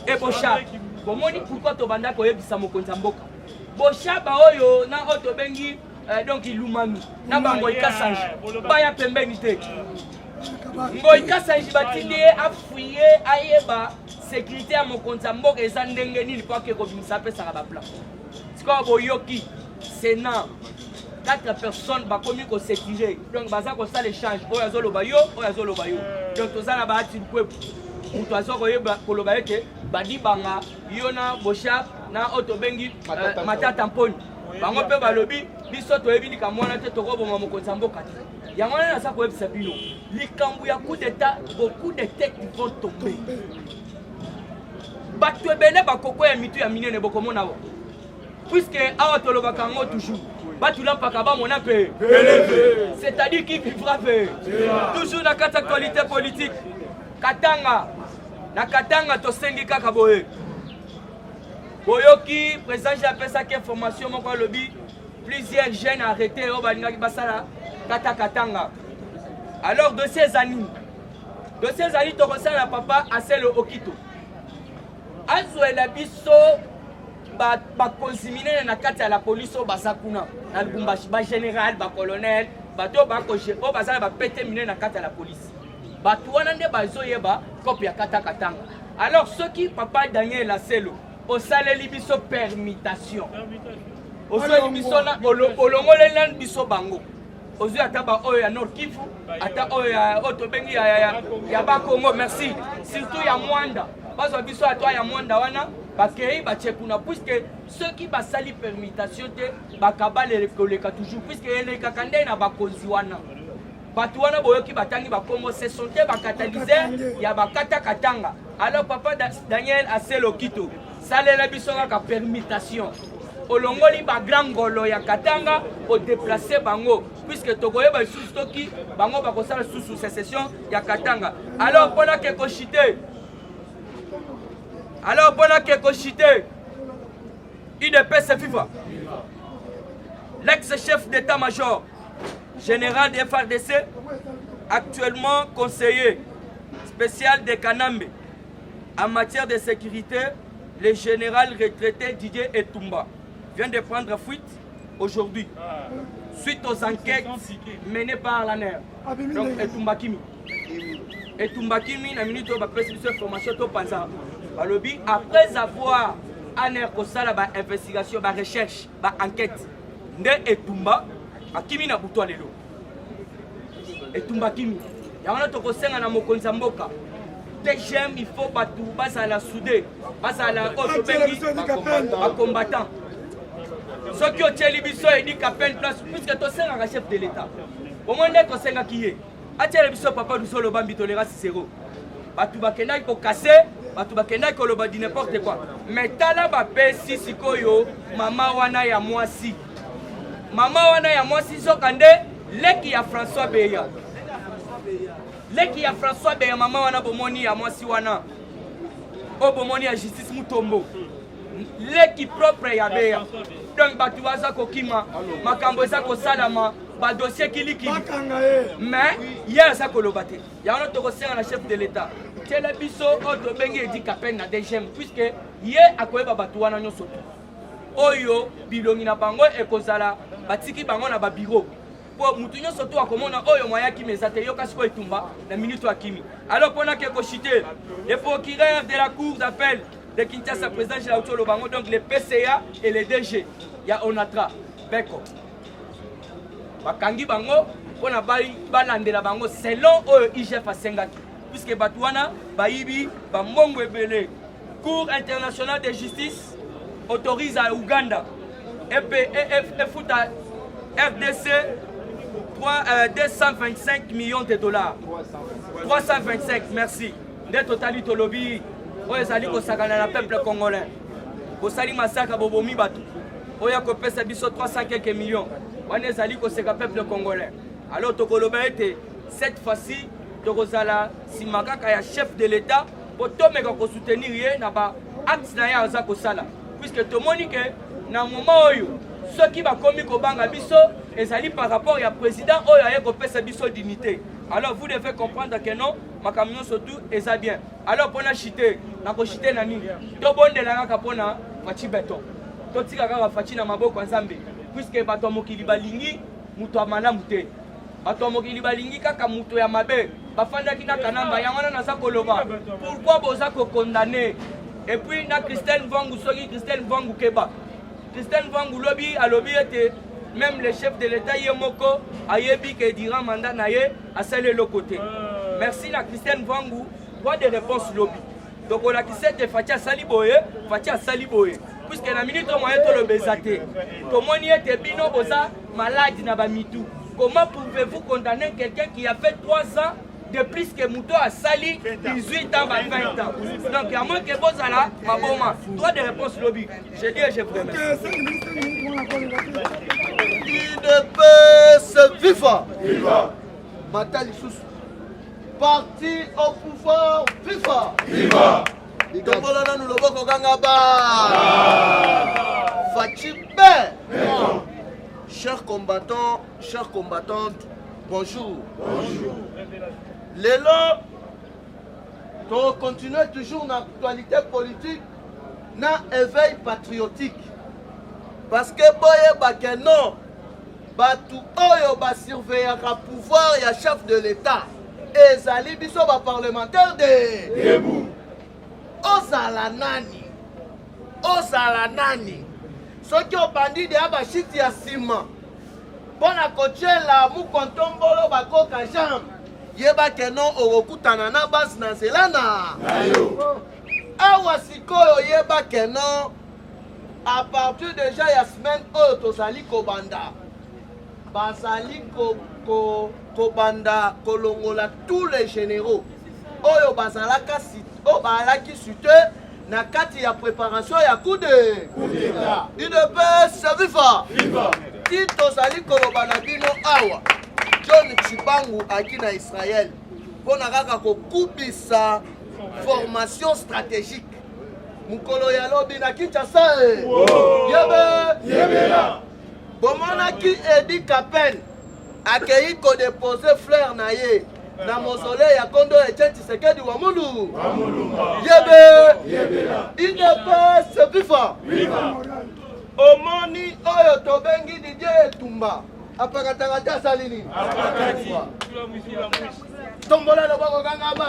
et Bocha. Bomoni pourquoi to banda ko yebisa mokonzi mboka. Bocha ba oyo na oto bengi donc ilumami na bango ikasanji. Ba ya pembeni te. Ngo ikasanji batinde afuye ayeba sécurité à mokonzi mboka eza ndenge nini kwa ke ko bimisa pesa ba plan. Siko boyoki Sénat 4 personnes ba komi ko sécuriser. Donc baza ko ça l'échange. Oyo azoloba yo, oyo azoloba yo. Donc tozana ba ati peuple. Mutu azoko yeba koloba ete badi banga yona Bocha na oto bengi matata mponi bango pe balobi biso to yebi likamwana te tokoboma mokonzi mboka te yango na sa ko yebisa bino likambu ya coup d'état beaucoup de têtes vont tomber batu ebele bakoko ya mitu ya minene bokomona bo puisque awa toloba kango toujours batu lampaka ba mona pe c'est-à-dire qui vivra pe toujours na kata actualité politique Katanga na Katanga to sengi kaka boye boyoki président j'ai pesa que information moko lobby plusieurs jeunes arrêtés au balingaki basala kata Katanga alors de ces années to kosala papa Aselo Okito azwela biso ba consiminer na kata la police au basakuna na Lubumbashi ba général ba colonel ba to ba cocher au basala ba pété miner na kata la police batu wana nde bazoyeba copie ya kata Katanga. Alors ceux qui papa Daniel Aselo au saleli biso permutation au saleli biso na olongole nan biso bango ozu ataba oyo ya Nord Kivu ata oyo ya otobengi ya Bakongo merci surtout ya Mwanda bazo biso atwa ya Mwanda wana bakei bachekuna puisque ceux qui basali permutation te bakabale koleka toujours puisque ele kakande na bakonzi wana Batuana boyoki batangi bakomo se sonte bakataliser ya bakata Katanga. Alors papa Daniel Aselo Okito salela biso ka permutation. Olongoli ba grand ngolo ya Katanga o déplacer bango puisque tokoye ba sous toki bango bakosala sous sécession ya Katanga. Alors pona ke kochité. Alors pona ke kochité. IDPS FIFA. L'ex-chef d'état-major général de FARDC, actuellement conseiller spécial de Kanambe en matière de sécurité, le général retraité Didier Etumba vient de prendre fuite aujourd'hui suite aux enquêtes menées par l'ANER. Donc Etumba Kimi. Etumba Kimi, la minute où on va formation au Panza. Après avoir ANER Kosala ba investigation, ba recherche, ba enquête, de Etumba Akimi na buto lelo Etumba Kimi yango to kosenga na mokonzi mboka TGM il faut batu basala soudé basala auto bengi ba combattant ce qui oteli biso edi kapel place puisque to senga ka chef de l'état au moins ne to senga kiye atele biso papa du solo bambi tolérance zéro batu bakenda ko casser batu bakenda ko loba di n'importe quoi mais tala ba pesi sikoyo mama wana ya mwasi Maman wana ya mwasi sokande leki ya François Beya. Leki ya François Beya mama wana bomoni ya mwasi wana. O bomoni ya justice Mutombo. Leki propre ya Beya. Donc batu waza kokima makambo za ko salama ba dossier kiliki. Mais hier ça kolobate. Ya wana to kosenga na chef de l'état. Tele biso o to bengi edi kapen na DGM puisque hier akoyeba batu wana nyoso. Oyo bilongi na bango ekozala batiki bango na ba bureau po mutu nyonso to akomona oyo moya kimi ezate yo kasi ko Etumba na minute akimi. Alors pendant que kochité le procureur de la cour d'appel de Kinshasa président Gilles Autolo bango donc le PCA et le DG ya Onatra beko bakangi bango pona balandela bango selon oyo IGF asengaki puisque batuana bayibi ba mbongo ebele. Cour internationale de justice autorise à Ouganda et fout à RDC 225 millions de dollars. 325, merci. De totalité au lobby, on sali ko sakana na peuple congolais. Ko sali massacre bobomi batu. Oya ko pesa biso 300 quelques millions. On sali ko seka peuple congolais. Alors to koloba été cette fois-ci tokozala simakaka ya chef de l'état pour tomeka ko soutenir ye na ba acte na ya za ko sala. Puisque tout le monde que dans le moment où ceux qui va commis au banga biso ezali par rapport au président oyo aye ko pesa biso dignité Alors vous devez comprendre que non, ma camion surtout est bien. Alors pour la chiter, na ko chiter nani. To bonde la ngaka pona fachi beton. To tika kaka fachi na maboko nzambe. Puisque bato mokili balingi muto amalamu te. Bato mokili balingi kaka muto ya mabe. Bafanda kina kanamba yangana na sa koloba. Pourquoi boza ko condamner? Et puis na Christelle Mvangu soki Christelle Mvangu keba. Christelle Mvangu lobby a lobby était même le chef de l'État Yemoko a yebi que durant mandat naye a salé le côté. Merci la Christelle Mvangu, droit de réponse lobby. Donc on a qui s'est Fatia Saliboye, Fatia Saliboye. Puisque la minute au moyen de le baiser. Comment y était bino boza malade na bamitou? Comment pouvez-vous condamner quelqu'un qui a fait 3 ans de plus que Mouto a sali 18 ans, 20 ans? Donc à moins que Bozala, ma bombe, droit de réponse lobby. Je dis et je vous remercie. UDPS viva! Viva! Matali Soussou. Parti au pouvoir, viva! Viva! Tombolana nous le voyons Gangaba! Fatibé! Chers combattants, chères combattantes, bonjour. Bonjour. Lélo, on continue toujours dans l'actualité politique, dans l'éveil patriotique. Parce que boye bakeno, batu oyo ba surveiller le pouvoir et chef de l'État. Et zali biso ba parlementaire de debout. Ozala nani. Ozala nani. Soki obandi de aba shiti ya sima. Pona kochela mu kontombolo bakoka jambe. Yeba keno orokutana na base na zelana. Ayo. Awa sikoyo yeba keno. À partir déjà la semaine où tozali kobanda bazali kobanda kolongola tous les généraux oyo bazalaka balaki sute na kati ya préparation ya coup d'état UDPS viva ti tozali koloba na bino awa John Chibangu aki na Israël mpona kaka kokubisa formation stratégique Mukolo ya lobi na Kinshasa yebe bomonaki Edi Kapel akei ko déposer fleur na ye na mausolée ya Kondo Etienne Tshisekedi wa Mulu yebe UDPS viva omoni oyo tobengi Didier Etumba apakataka salini tombola loboko kangaba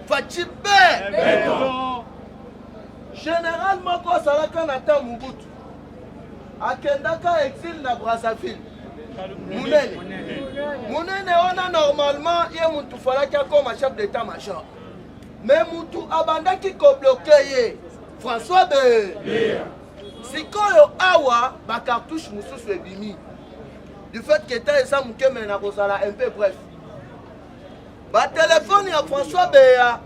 Fatibé Général Moko Salaka Nata Mubutu Akendaka exil na Brazzaville Mounene on a normalement yé Moutou Falaki comme chef d'état-major. Mais Moutou abandaki ko bloqué François de Sikoyo Awa ba cartouche Moussou ebimi. Du fait que t'as ça mukeme na kozala un peu bref. Ba téléphone ya François Béa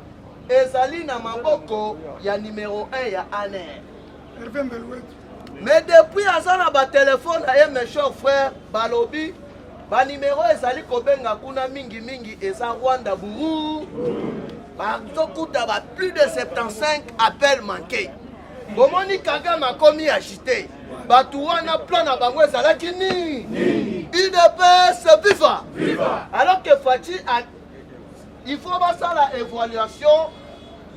ezali na maboko ya numéro 1 ya Aner. Mais depuis azana ba téléphone ya mes chers frères balobi ba numéro ezali kobenga kuna mingi eza Rwanda Buru. Ba tokuta ba plus de 75 appels manqués. Bomoni Kagame komi agité. Ba tuwana plan na bango ezalaki ni. UDPS viva. Alors que Fati a il faut passer la évaluation.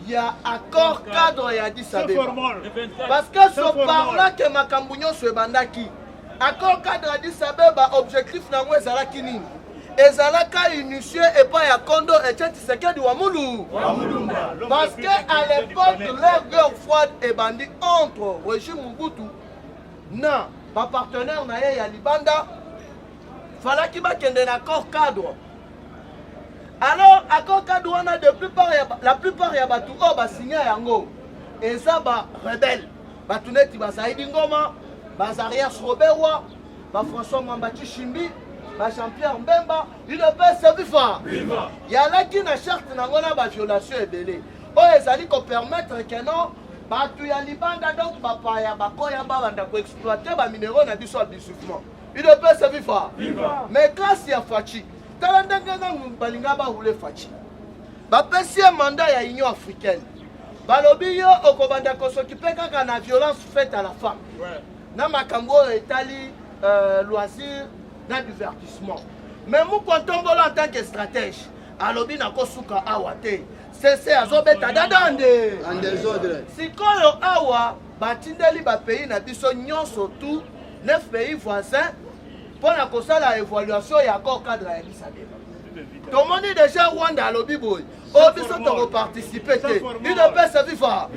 Il y a accord cadre et Addis Abeba. Parce que ce par-là que Makambunyo se bandaki. Accord cadre Addis Abeba, objectif n'a pas été ni. Et Zalaka initié et pas à Kondo et Tshisekedi wa Mulu. Parce que à l'époque, leur guerre froide est bandit entre régime Mobutu. Non, ma partenaire n'a ya Libanda. Fallait qu'il y ait un accord cadre. Alors, accord cadre, on a la plupart ya batu o ba signé yango. Et ça ba rebelle. Batuneti ba Saïdi Ngoma, ba Zaria Srobewa, ba François Mambati Chimbi, ba Jean-Pierre Mbemba, il ne peut se vivre. Ya la qui na charte na ngona ba violation ebele. O ezali ko permettre que non batu ya Libanda donc ba pa ya ba ko ya ba banda ko exploiter ba minéraux na biso abusivement. Il ne peut se vivre. Mais grâce à Fachi Talandanga balinga ba roule Fachi. Ba pesi mandat ya Union africaine. Balobi yo okobanda ko s'occuper kaka na violence faite à la femme. Na makambo etali loisir na divertissement. mais Mukontombola en tant que stratège alobi na kosuka awa te cese azobeta dadande en désordre. sikoyo awa batindeli bapays na biso nyonso tout 9 pays voisins mpona kosala évaluation ya accord cadre ya Addis Abeba. Tomoni déjà Rwanda alobi boy o biso tokoparticipe te UDPS viva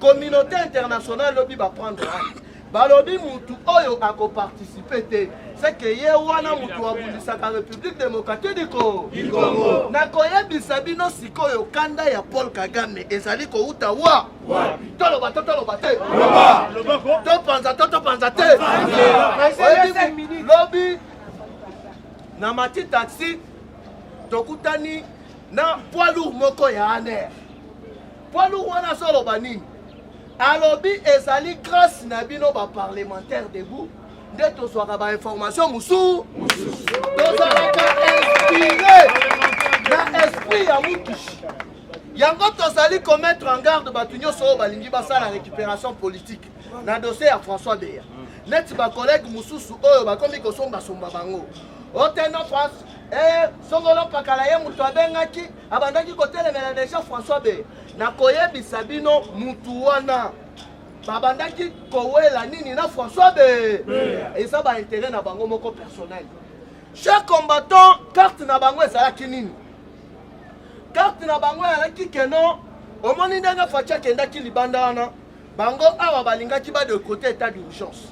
communauté internationale lobi baprendre balobi mutu oyo akoparticipe te seke ye wana mutu abulisaka République démocratique du Congo nakoyebisa bino sikoyo kanda ya Paul Kagame ezali kouta wa toloba te topanza te lobi na mati taxi tokutani na poids lourd moko ya aner poids lourd wana soloba nini alobi ezali grâce na bino baparlementaire debout nde tozwaka bainformation mosusu tozalaka inspiré na esprit ya mutushi yango tozali commettre en garde bato nyonso oyo balingi basala récupération politique na dossier ya François Beya neti bacollègue mosusu oyo bakomi kosombasomba bango oteno France songolo pakala ye mutu abengaki abandaki kotelemela deja François Beya nakoyebisa bino mutu wana babandaki kowela nini na François Beya eza baintérêt na bango moko personnel. Chaque combattant carte na bango ezalaki nini carte na bango ezalaki keno omoni ndenge Fachi akendaki libanda wana bango awa balingaki ba de côté état d'urgence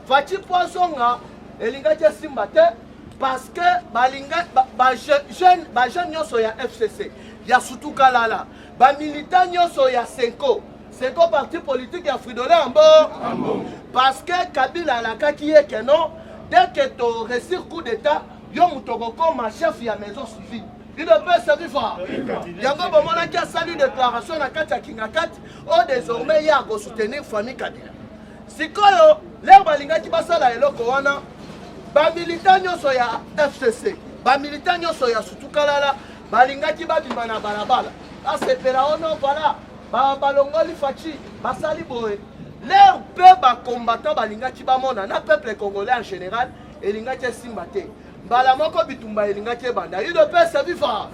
Fachi poisonga elingaki esimba te parce que balinga jeune nyonso ya FCC ya Sutuka Lala ba militant nyonso ya Senko parti politique ya Fridolin Ambo parce que Kabila alakaki ye keno dès que to réussir coup d'état yo mutoko ma chef ya maison civile il ne peut se vivre yango bomonaki asali déclaration na kati ya Kingakati o désormais ya go soutenir famille Kabila sikoyo leo balingaki basala eloko wana ba militant nyonso ya FCC ba militant nyonso ya Sutuka Lala balingaki babima na balabala asepela ono voilà balongoli Fachi basali boye leur peuple combattant balingaki bamona na peuple congolais en général elingaki esimba te mbala moko bitumba elingaki ebanda UDPS viva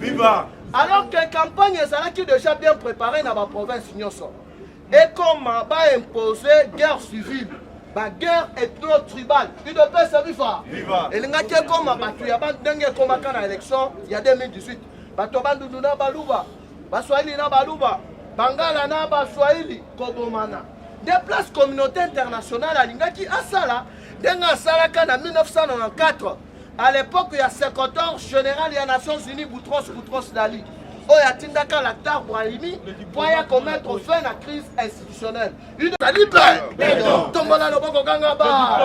alors que campagne ezalaki déjà bien préparée na ba province nyonso et comme ba imposer guerre civile ba guerre ethno-tribale UDPS viva elingaki ekoma bato ya ndenge ekomaka na élection ya 2018 bato bandundu na baluba baswahili na baluba Bangala na Baswahili kobomana des places communauté internationale alingaki asala denga asalaka na 1994 à l'époque il y a secrétaire général des Nations Unies Boutros Dali oya tindaka l'acteur Brahimi pour y commettre fin à la crise institutionnelle une libre tombola loboko kanga ba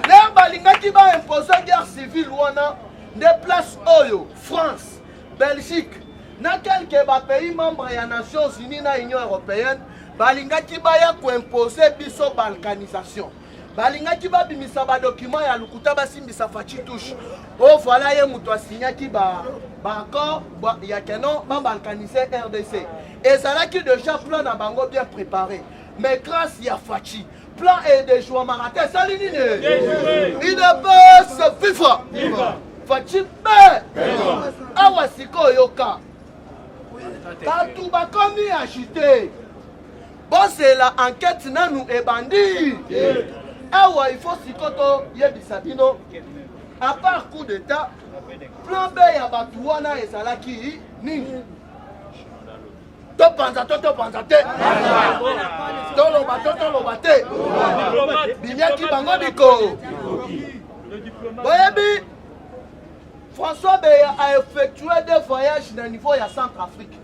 les balingaki ba imposer guerre civile wana des places oyo France Belgique na quelques pays membres ya Nations Unies na Union Européenne balingaki baya ko imposer biso balkanisation balingaki ba bimisa ba document ya lukuta basimbisa Fachi touche oh voilà ye muto asignaki ba accord ya keno ba balkaniser RDC ezalaki déjà plan na bango bien préparé mais grâce ya Fachi plan et de joie marathon sali nini il ne peut se vivre Fachi be awa sikoyo ka Quand bakomi agité, bon c'est la enquête nanu et bandit. Awa il faut sikoto yebisabino. À part coup d'état, plan B ya batuana ezalaki nini. Topanza te. Toloba te. Binyaki bango biko. Boyebi François Beya a effectué des voyages dans le niveau de Centrafrique.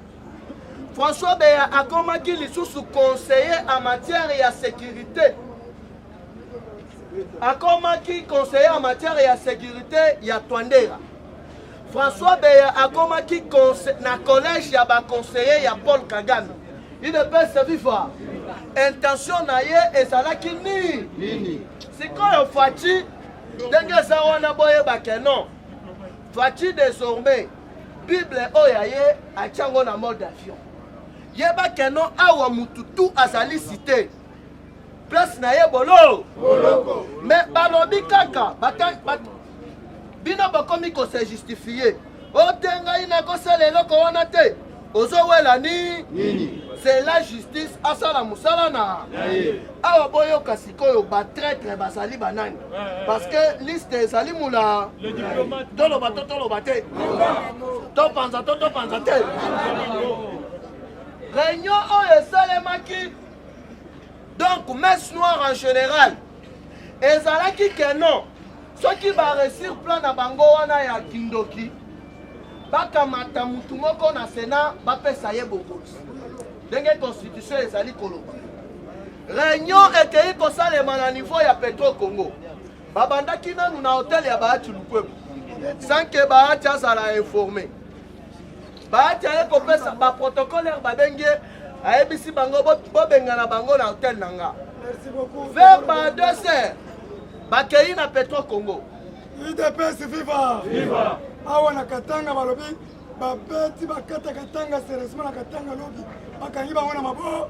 François Beya a commencé sous conseiller en matière de sécurité. A commencé conseiller en matière de sécurité il y a Twandera. François Beya a commencé dans le collège ya ba conseiller ya Paul Kagame. Il ne peut se vivre. Intention na ye ezalaki nini. C'est quand on Fachi ndenge za wana boye bakeno. Fachi désormais Bible oyaye a tchango na mode d'avion. Yeba keno awa mututu azali cité. Place na ye bolo. Mais balobi kaka bino bakomi ko se justifier otenga ina ko selelo ko wana te ozowela nini c'est la justice asala musala na awa boyoka sikoyo batraître bazali banani parce que liste ezali mula toloba te topanza te réunion oyo esalemaki donc messe noire en général ezalaki ke non soki baresir plan na bango wana ya kindoki bakamata mutu moko na Sénat bapesa ye bokosi ndenge constitution ezali koloba réunion ekei kosalema na niveau ya Petro Congo babandaki nanu na hotel ya Bahati Lukwebo sans que Bahati azala informé Bahati aye kopesa baprotocolaire babenge ayebisi bango bobengana bango na hotel nanga vers ba 2 heures bakei na Petro Congo UDPS viva viva awa na Katanga balobi babeti bakata Katanga sérieusement na Katanga lobi bakangi bango na mabo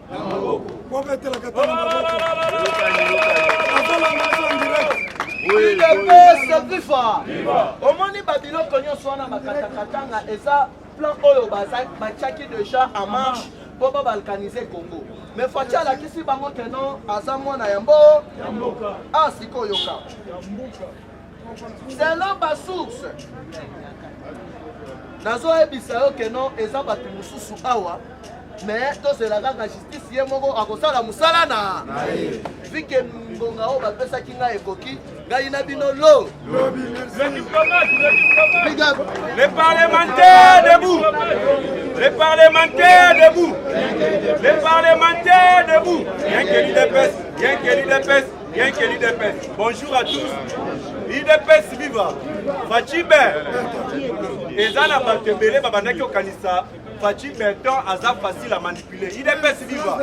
bobetela Katanga UDPS viva omoni babiloko nyonso wana bakata Katanga eza plan oyo batiaki déjà en marche pour balkaniser Congo mais Fachi alakisi bango ke non aza mwana ya mboka asikoyoka selon basource nazoyebisa yo ke non eza bato mosusu awa mais tozela kaka justice ye moko akosala mosala na vike ngonga oyo bapesaki ngai ekoki ngai na bino lo Les parlementaires debout. Les parlementaires debout. Les parlementaires debout. Rien que l'IDPS, rien que l'IDPS, rien que l'IDPS. Bonjour à tous. IDPS viva. Fachi Ezana Batebele Babandaki Okanisa. Fachi Berton aza facile à manipuler. IDPS viva.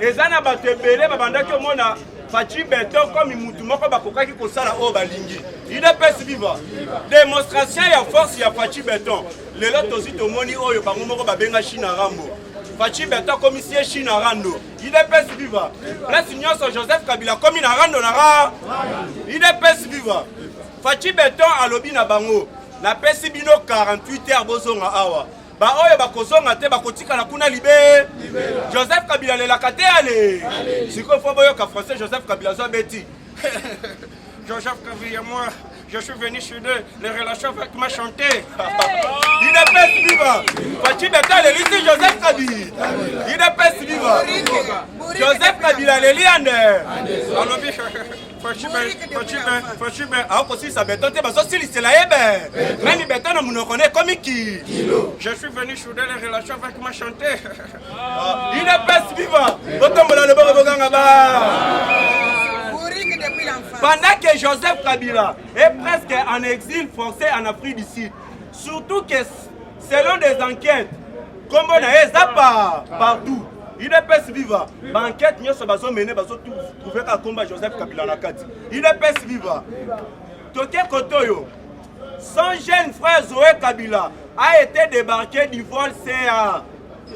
Ezana Batebele Babandaki Omona. Fachi Berton comme mutu moko bakokaki kosala o balingi. IDPS viva. Démonstration ya force ya Fachi Berton. Lelo tozi tomoni oyo bango moko babenga China Rambo. Fachi Berton commissaire China Rando. IDPS viva. Place nyonso Joseph Kabila komi na Rando na ra. IDPS viva. Fachi Berton alobi na bango. Na pesi bino 48 heures bozonga awa. Ba oyo bakozonga te bakotika na kuna libe. Joseph Kabila lelaka te ale. Siko fo boyo ka français Joseph Kabila zo beti. Joseph Kabila moi je suis venu sur les relations avec ma chanté. IDPS viva. Fachi Berton le lycée Joseph Kabila. IDPS viva. Joseph Kabila le liande. Alobi Fachi a aussi sa béton te bazo si c'est la yebe. Même béton on nous connaît comme qui. Je suis venu sur les relations avec ma chanté. IDPS viva. Otombola le boko boganga ba. Pendant que Joseph Kabila est presque en exil forcé en Afrique du Sud, surtout que selon des enquêtes, comme on a partout, IDPS viva, l'enquête n'y a pas mené, trouver qu'à combat Joseph Kabila na kati. IDPS viva. Toké Kotoyo, son jeune frère Zoé Kabila a été débarqué du vol CA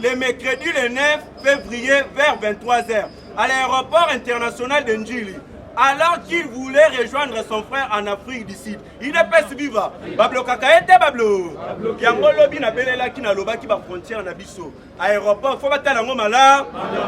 le mercredi le 9 février vers 23h à l'aéroport international de Njili. Alors qu'il voulait rejoindre son frère en Afrique du Sud. IDPS viva. Bablo Kakaete Bablo. Yango lobi na belela ki na loba ki ba frontière na biso. Aéroport faut batala ngo mala.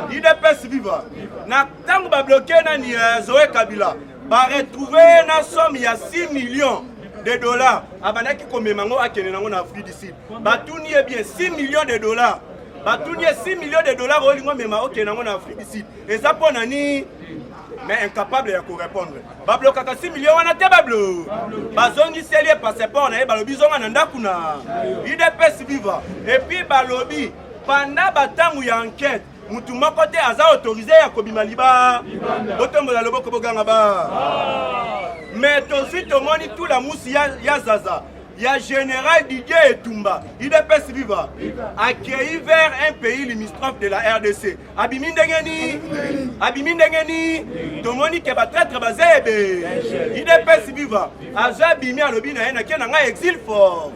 IDPS viva. Na tango ba bloquer na ni Zoé Kabila. Ba retrouver na somme ya 6 millions de dollars. Abanaki komemango akene nango na Afrique du Sud. Ba tuni bien 6 millions de dollars. Ba tuni 6 millions de dollars olingo mema okene nango na Afrique du Sud. Et ça pour nani mais incapable de répondre. Bablo kaka 6 millions wana te bablo. Bazongi selie passeport na balobi zonga na ndakuna. IDPS viva. Et puis balobi pendant batangu ya enquête, mutu moko te aza autorisé ya kobima liba. Botombola loboko boganga ba. Mais tozi tomoni tout la mousse ya zaza. Il y a général Didier Etumba, IDPS viva, accueilli vers un pays limitrophe de la RDC. Abimi Ndengeni, Tomoni Keba traître bazebe. IDPS viva, Aja Bimi alobi na ena kena nga exil fort.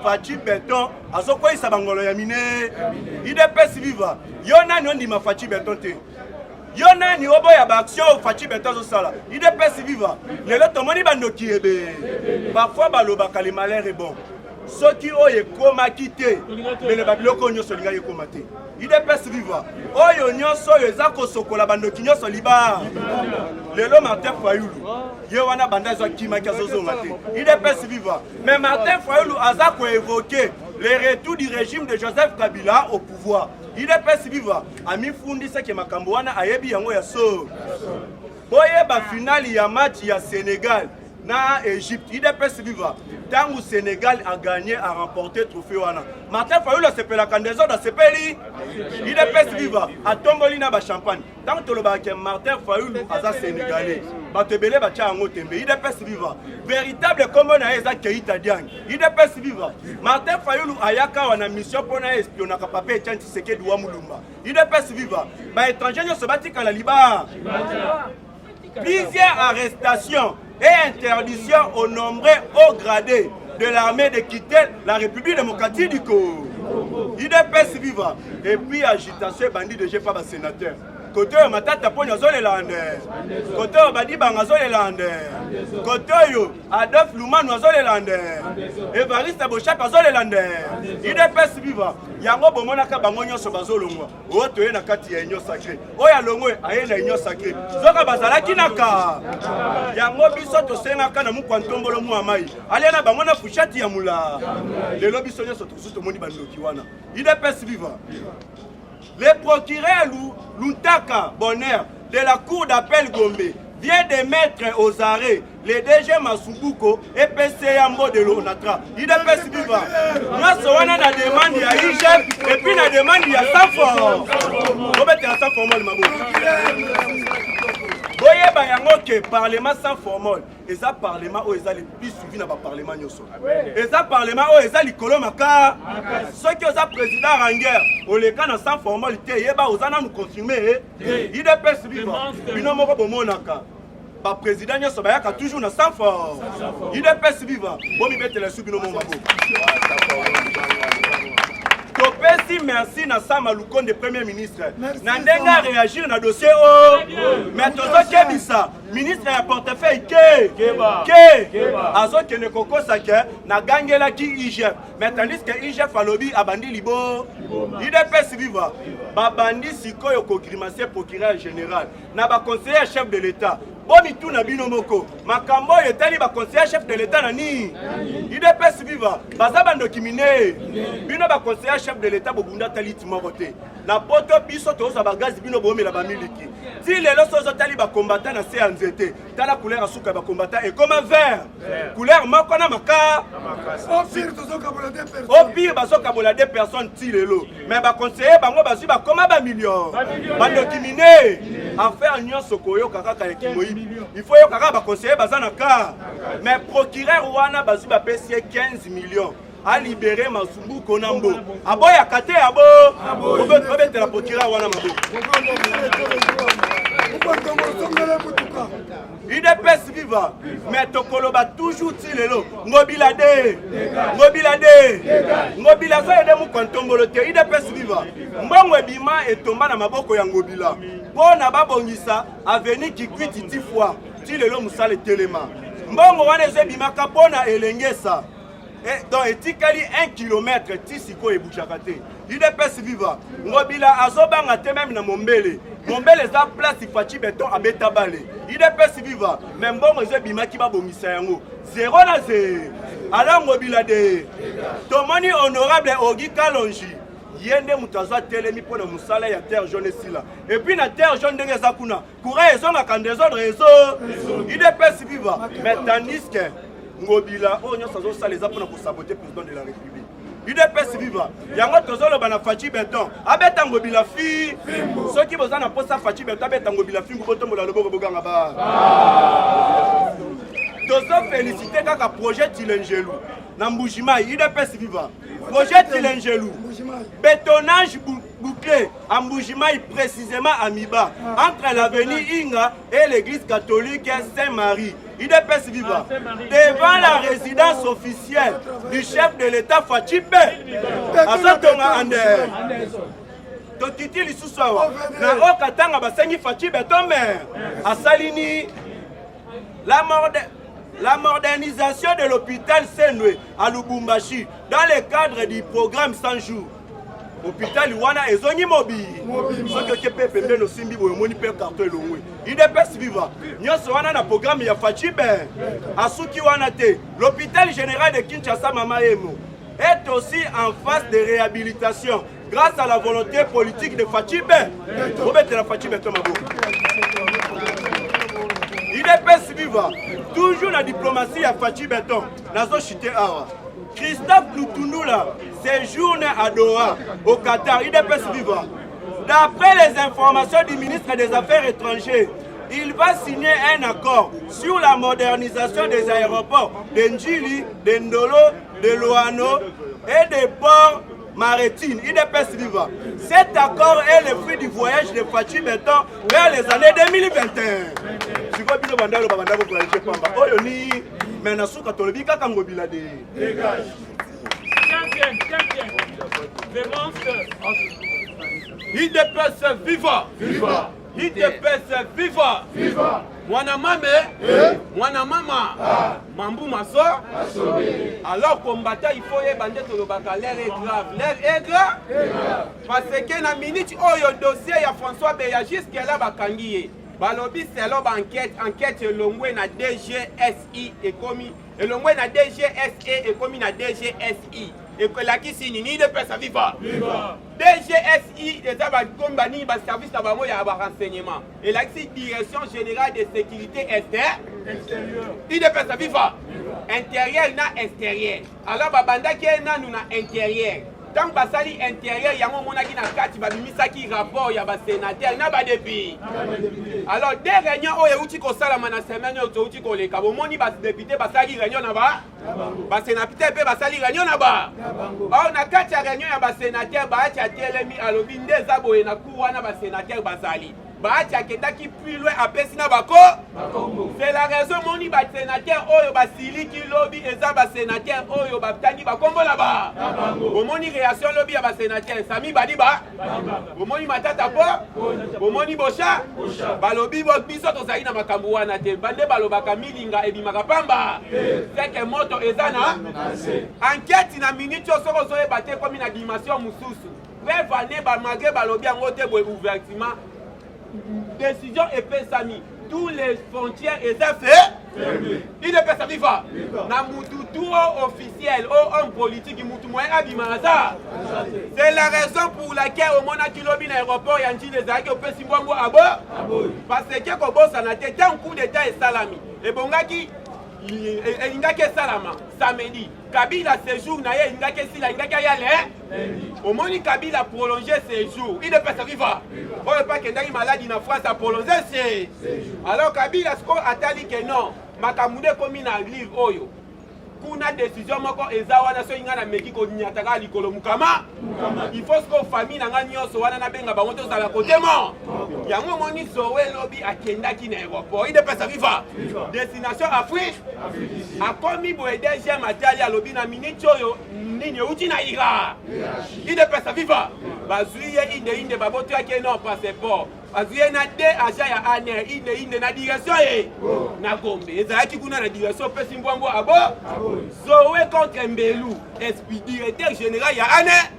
Fachi Berton, azoko isa bangolo ya mine. IDPS viva, yona nyondi ma Fachi Berton te. Yo nani obo ya ba action Fachi Beton zo sala. IDPS viva. Lelo tomoni bandoki ebe. Parfois balobaka le malheur est bon. Soki oye koma kite, mais le babiloko nyoso linga yekoma te. IDPS viva. Oyo nyoso oyo eza kosokola bandoki nyoso liba. Lelo Martin Fayulu. Ye wana banda zo kima kazozo ngate. IDPS viva. Mais Martin Fayulu aza ko évoquer le retour du régime de Joseph Kabila au pouvoir. IDPS viva. Ami fundi seke makambo wana ayebi yango ya so. Boye ba finali ya match ya Sénégal na Égypte. IDPS viva. Tant que Sénégal a gagné, a remporté le trophée. Martin Fayulu a sepé la candidature dans ce pays. IDPS viva. A tomboli na ba champagne. Tant que le Martin Fayulu a sénégalais. Batebele bacha ango tembe. IDPS viva. Véritable comme on a eza Keita Diang. IDPS viva. Martin Fayulu a yaka wana mission pour na espionnage papa et chanti seke duwa mulumba. IDPS viva. Ba étranger se bati kala liba. Plusieurs arrestations et interdiction aux nombreux hauts gradés de l'armée de quitter la République démocratique du Congo. IDPS viva. Et puis agitation bandit de j'ai pas sénateur. Côté matata pona zolelande. Côté badi banga zolelande. Côté yo Adolphe Lumanu zolelande. Evariste Bochapa zolelande. IDPS viva. Yango bomona ka bango nyonso bazolongwa. Oto ye na kati ya enyo sacré. Oya longwe aye na enyo sacré. Zoka bazala kinaka. Yango biso to senga kana mu kwantombolo mu amai. Ale na bango na fushati ya mula. Lelo biso nyonso to moni bandoki wana. IDPS viva. Le procureur Luntaka Bonheur de la cour d'appel Gombe vient de mettre aux arrêts les DG Masubuko et PC Yambo de l'Onatra. IDPS viva. Nous sommes na demande ya IGF et puis na demande ya Sanfort. Robert ya Sanfort mal mabo. Boye ba yango ke parlement sans formol. Eza parlement o eza le plus suivi na ba parlement nyoso. Eza parlement o eza likolo maka. Ceux qui oza président Ranger, o le kana sans formalité yeba ozana nous confirmer. IDPS viva. Bino moko bomonaka. Ba président nyoso ba yaka toujours na sans fort. IDPS viva. Bo mi bete la subino mo mabo. Topesi merci na Sama Lukonde premier ministre. Nandenga réagir na dossier o. Mais tozo kebisa ministre ya portefeuille ke azo kene koko sake na gangela ki IGF. Mais tandis que IGF alobi abandi libo. IDPS viva. Babandi sikoyo ko grimacer procureur général na ba conseiller chef de l'état. Bomi tout na bino moko. Makambo yetali ba conseiller chef de l'état nani. IDPS viva. Bazabando kimine. Bino ba conseiller chef de l'état bobunda taliti morote. Na poto biso to za bagazi bino bomela ba miliki. Ti lelo sozo tali ba combattant na se anzete. Tala couleur asuka ba combattant et comme un vert. Couleur moko na maka. Au pire bazoka bola deux personnes ti lelo. Mais ba conseiller bango bazu ba koma ba million. Bando kimine. Affaire nyonso koyo kaka ekimoyi. Il faut que les conseillers bazanaka. Mais procureur wana bazu ba pesi 15 millions à libérer Masumbu Konambo. Aboya kate abo. Obete la procureur wana mabo. IDPS viva. Mais tokoloba toujours tilelo. Ngobila de. Ngobila so yede mu kontombolo te. IDPS viva. Mbongo bima etomba na maboko ya ngobila. Pona babongisa avenir qui quitte ti fois. Tilelo musale telema. Mbongo wana ezebimaka pona elengesa. Donc etikali 1 km tisiko ebuchakate. IDPS viva. Ngobila azobanga te même na Mombele. Mombele za place Fachi Beton abeta bale. IDPS viva. Même mbongo ezebimaki babongisa yango. 0 na 0. Alors Ngobila de. Tomoni honorable Ogi Kalonji. Yende mutazwa telemi pour le musala ya terre jaune sila. Et puis na terre jaune ndenge zakuna. Courant ezonga kan désordre réseau. IDPS viva. Mais tandis que Ngobila o nyoso zo sala za pour saboter président de la République. IDPS viva. Yango tozolo bana Fachi Beton. Abeta Ngobila fi. Ceux qui besoin na posa Fachi Beton abeta Ngobila fi ngoboto mola loboko boganga ba. Tozo féliciter kaka projet Tilengelou. Na Mbujimai IDPS viva. Projet Tilengelou. Bétonnage bouclé à Mbujimai, précisément à Miba, entre l'avenue Inga et l'église catholique Saint-Marie. IDPS viva. Devant la résidence officielle du chef de l'État Fachi Beton. tokiti lisusu awa na okatanga basengi Faci Beton maire asalini la modernisation de l'hôpital Saint-Louis à Lubumbashi dans le cadre du programme 100 jours. Hôpital wana ezongi mobile. Soki okepe pembe no simbi boyo moni pe carton elongwe. IDPS viva. Nyonso wana na programme ya Faci Ben. Asuki wana te. L'hôpital général de Kinshasa Mama Emo est aussi en phase de réhabilitation grâce à la volonté politique de Faci Ben. Robert la Faci Ben comme IDPS viva. Toujours la diplomatie à Faci Beton. Nazo chité awa. Christophe Lutunula séjourne à Doha, au Qatar. IDPS viva. D'après les informations du ministre des Affaires étrangères, il va signer un accord sur la modernisation des aéroports de Ndjili, de Ndolo, de Loano et des ports maritimes. IDPS viva. Cet accord est le fruit du voyage de Faci Beton vers les années 2021. Je vois bien le bandalo pour aller chez Pamba. Oh, yoni, mais Nasuka Tolobi, Kakango Bilade. Dégage. Champion. The monster. IDPS viva. Viva. IDPS viva. Viva. Mwana mame, mwana mama, mambu maso. Alors combattant, il faut y bander tout le baka. L'air est grave. L'air est grave. Parce que na minute oyo dossier ya François Beya jusqu'à là bakangiye. Balobi c'est l'homme enquête longwe na DGSI et commis et longwe na DGSE et commis na DGSI et que la qui signe ni de personne viva. DGSI des compagnie ba service na bango ya ba renseignement et la qui direction générale de sécurité extérieure. Il de personne viva. Intérieur na extérieur. Alors ba banda qui na nous na intérieur. Tant basali intérieur yango monaki na kati babimisaki rapport ya ba sénateur na ba député. Alors des réunions oyo uti ko sala mana semaine oyo uti ko leka bo moni ba député basali réunion na ba sénateur pe basali réunion na ba na kati ya réunion ya ba sénateur ba acha telemi alobi ndeza boye na kuwa na ba sénateur basali Bacha kendaki plus loin apesi na bako. C'est la raison moni ba sénateur oyo ba siliki lobby eza ba sénateur oyo ba tani ba kombo na ba. Bomoni réaction lobby ya ba sénateur Sami badi ba. Bomoni matata po. Bomoni bosha. Ba lobby bo biso to zali na makambo wana te. Bande balobaka milinga ebimaka pamba. C'est que moto eza na enquête na minute soko zoye bate komi na dimension mususu. Prévané ba magé ba lobby yango te bo ouvertement. Décision épée Sami. Tous les frontières étaient faits. Il ne peut pas vivre. Na mututu officiel, homme politique, mutu moyen abimasa. C'est la raison pour laquelle au mona kilobi na aéroport yanji les aaki au pesi mbongo abo. Parce que kobo sanate un coup d'état et salami. Et bongaki ingake salama samedi. Kabila séjour na ye ingake sila ingake yale. Au moni Kabila prolongé séjour. Il ne peut pas vivre. On ne pas qu'il y ait maladie en France à prolonger c'est. Alors Kabila ce qu'on attendit que non. Makamude komi na livre oyo. Kuna décision moko ezawa na so ingana meki ko nyataka likolo mukama. Il faut que famille na ngani nyonso wana na benga bango to sala côté mo. Yango moni sowe lobby akendaki na aéroport. Il ne peut pas vivre. Destination Afrique. A komi bo DG Matali a lobby na minute oyo nini uti na ira. Il ne peut pas vivre. Bazuye inde baboto yake non passeport. Azuye na de aja ya aner inde na direction e na Gombe ezaki kuna na direction pesi mbwango abo Zoé contre Mbelu directeur général ya ane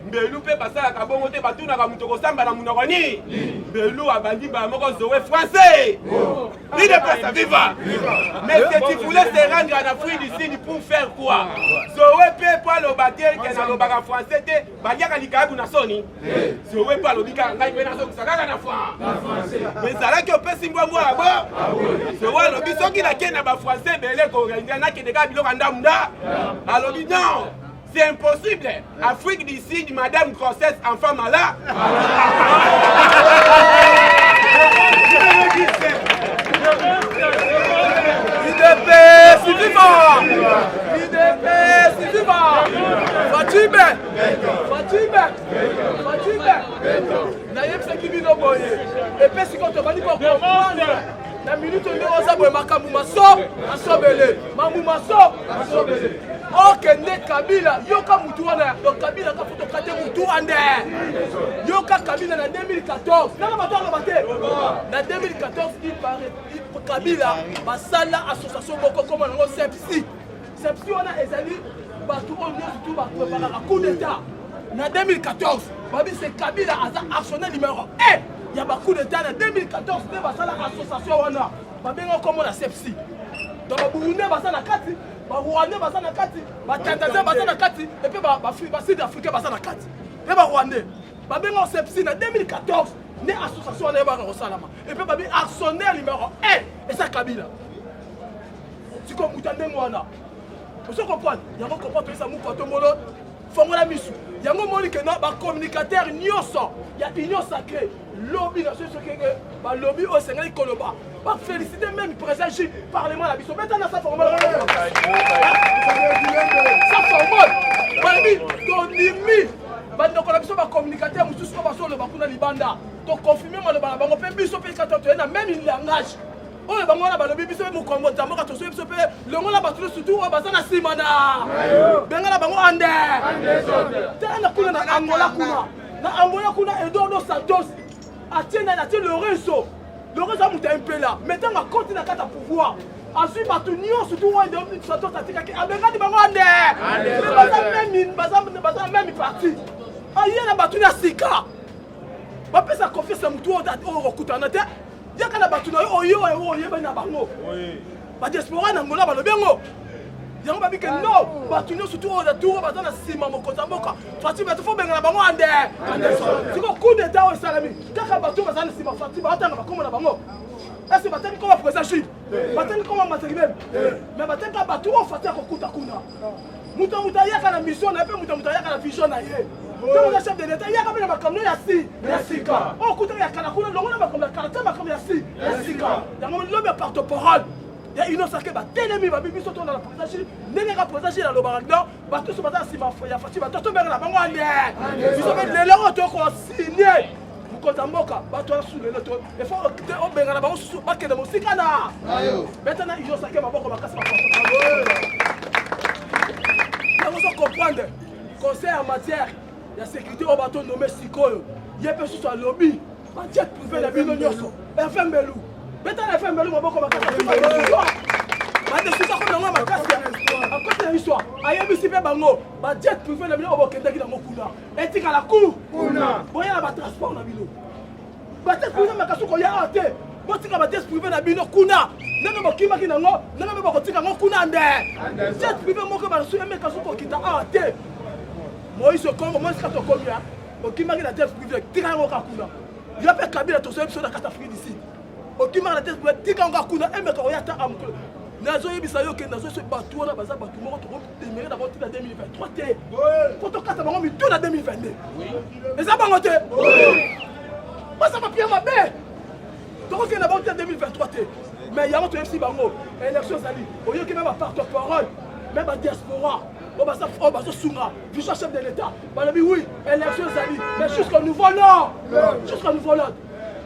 Mbelu pe basala ka bongo te batuna ka mutoko samba na munoko ni Mbelu abandi ba moko Zoé français il ne peut pas vivre mais si tu voulais se rendre en Afrique du Sud pour faire quoi Zoé pe pas le batteur que na lo baka français te banyaka likabu na soni Zoé pas lo bika ngai pe na so kusaka na mais ça là qui peut simbo moi abo c'est ouais le biso qui la kena ba français belé ko organiser na ki de ka bilo kanda munda alors non c'est impossible Afrique du Sud madame grossesse enfant malade IDPS vivant Fatima nayebisaki bino boye epesi koto bali kokomprendre na minute oyo oza boye makambo maso asobele mambu maso asobele okende Kabila yoka mutu wana Kabila ka foto kate mutu ande yoka Kabila na 2014 nana batanga bate na 2014 il paraît Kabila basala association moko comme nango sepsi wana ezali batu onyo surtout ba préparer un coup d'état na 2014 babi c'est Kabila aza actionnaire numéro 1 ya ba coup d'état na 2014 ne basala association wana babenga comme la sepsi donc Burundi basala na kati ba Rwanda basala na kati ba Tanzania basala na kati et puis ba Sud Afrique basala na kati et ba Rwanda babenga sepsi na 2014 ne association na ba Rosalama et puis babi actionnaire numéro 1 et ça Kabila si comme mutande mwana vous comprenez yango comprendre ça mu koto molo fongola misu yango moni que non ba communicateur nyonso ya union sacrée lobby na ce que ba lobby au Sénégal koloba ba féliciter même président du parlement la biso maintenant ça formal ça formal ba bi to nimi ba ndoko la biso ba communicateur mususu ko ba solo ba kuna libanda to confirmer mo le ba bango pe biso pe katoto na même langage oyo bango na balobi biso pe mokombo tamboka to so biso pe longo na batu surtout o bazana simana benga na bango ande tena kuna na Angola kuna Eduardo Santos atienda na tie Lorenzo amuta impela mettant ma compte na kata pouvoir azui batu nyo surtout o Eduardo Santos atika ki abenga di bango ande baza même parti aye na batu na sika ba pesa confiance mutu o okutana te yaka na batu na oyo na bango ba diaspora na Angola balobi ngo yango babi ke non batu nyo surtout o tour baza na sima mokonza mboka fati batu fo benga na bango ande siko coup d'état o salami kaka batu baza na sima fati ba tanga bakoma na bango est-ce batani comme président Chine batani comme matériel mais batani ka batu o fati ko kuta kuna muta yaka na mission na pe muta yaka na vision na ye donc le chef de l'État yaka bina makamno ya sika o kuta yaka na kuna longo na makamno ya karata makamno ya sika yango lobe porte-parole ya ino sake ba telemi ba bibi soto na la président ndenge ka président la loba non ba to so ba sima ya fati ba to benga na bango ande biso be lelo to ko signer mukonza mboka ba to sulelo to il faut o benga na bango susu ba kende mosika na maintenant ino sake maboko makasi ba yango so comprendre conseil en matière la sécurité au bateau nommé Sikoyo y'a peu sur lobby ba jet privé la bino nyoso FMLU beta la FMLU maboko makasi ba de sisa ko na makasi à côté de l'histoire ayebi sipe bango ba jet privé la bino obokenda ki na mokuna etika la cour kuna boya ba transport na bino ba jet privé makasi ko ya ate botika ba jet privé na bino kuna nanga bokima ki nango nanga ba kotika ngo kuna nde jet privé moko ba su eme kasu ko kita ate Moïse Congo, moi, quand on come là, au Kimari la tête privée, Tirango Kakuna. Il y a pas Kabila, tout ça, sur la catastrophe d'ici. Au Kimari la tête privée, Tirango Kakuna, et me Karoyata Amko. Nazo Ibisayo, que Nazo se bat, tout le baza, tout le monde, déméré d'abord la 2023. Photo 4 avant, mais tout la 2022. Et ça va monter. Moi, ça va bien ma bête. Donc, il y a d'abord la 2023. Mais il y a un autre MC Bango, élection Zali. Au lieu que même à porte-parole, même à diaspora. On va se soumettre, vice chef de l'État. On a dit oui, élection Zali. Mais jusqu'au nouveau nom. Jusqu'au nouveau nom.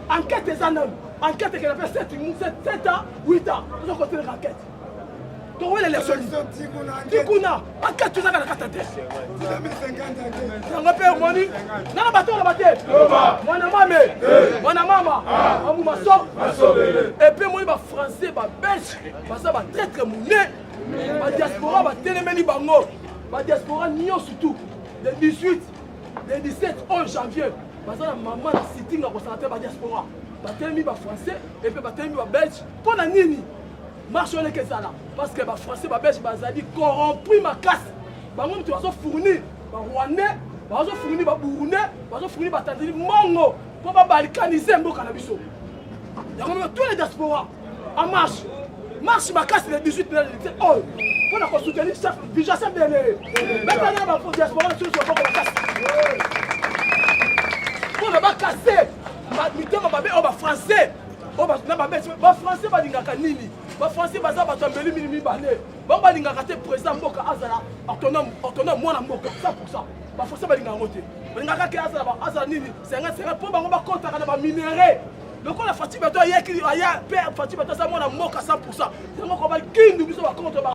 Enquête des années. Enquête qui a fait 7 ans, 8 ans. Nous avons continué l'enquête. Donc, où est l'élection? Tikuna. Enquête, tout ça dans la carte. On a fait un moni. Non, on a battu. Mon maman. On m'a sauvé. Et puis, moi, je français, je belge. Je vais très monnaie. La diaspora va téléméni bango. La diaspora nyon surtout. Le 18, le 17, 11 janvier. Parce que la maman la sitting a constaté la diaspora. La téléméni va français et puis la téléméni va belge. Pour la nini, marche on est que ça là. Parce que les français, les belges, les alliés corrompus ma casse. Bango tu vas fournir, les rwandais, vas fournir les burundais, vas fournir les tanzaniens, mongo pour balkaniser mbo canabiso. Il y a tous les diasporas en marche. Marche ma casse le 18 mai, oh, pour la soutenir chef, déjà chef de l'année. Maintenant, la diaspora, tu ne sais pas comment casser. Pour ne pas casser, ma français, ma français, ma lingaka nini, ma français, ma zaba tambeli minimi balé, ma lingaka te président Mboka Azala, autonome, moi la Mboka, 100%. Ma français, ma lingaka roté. Ma lingaka ke Azala nini, c'est un pour ma compte à la minéré. Donc on a fatigué, il y a Fatigué, ça moi la moque à 100%. C'est moi qu'on va le king, nous sommes contre.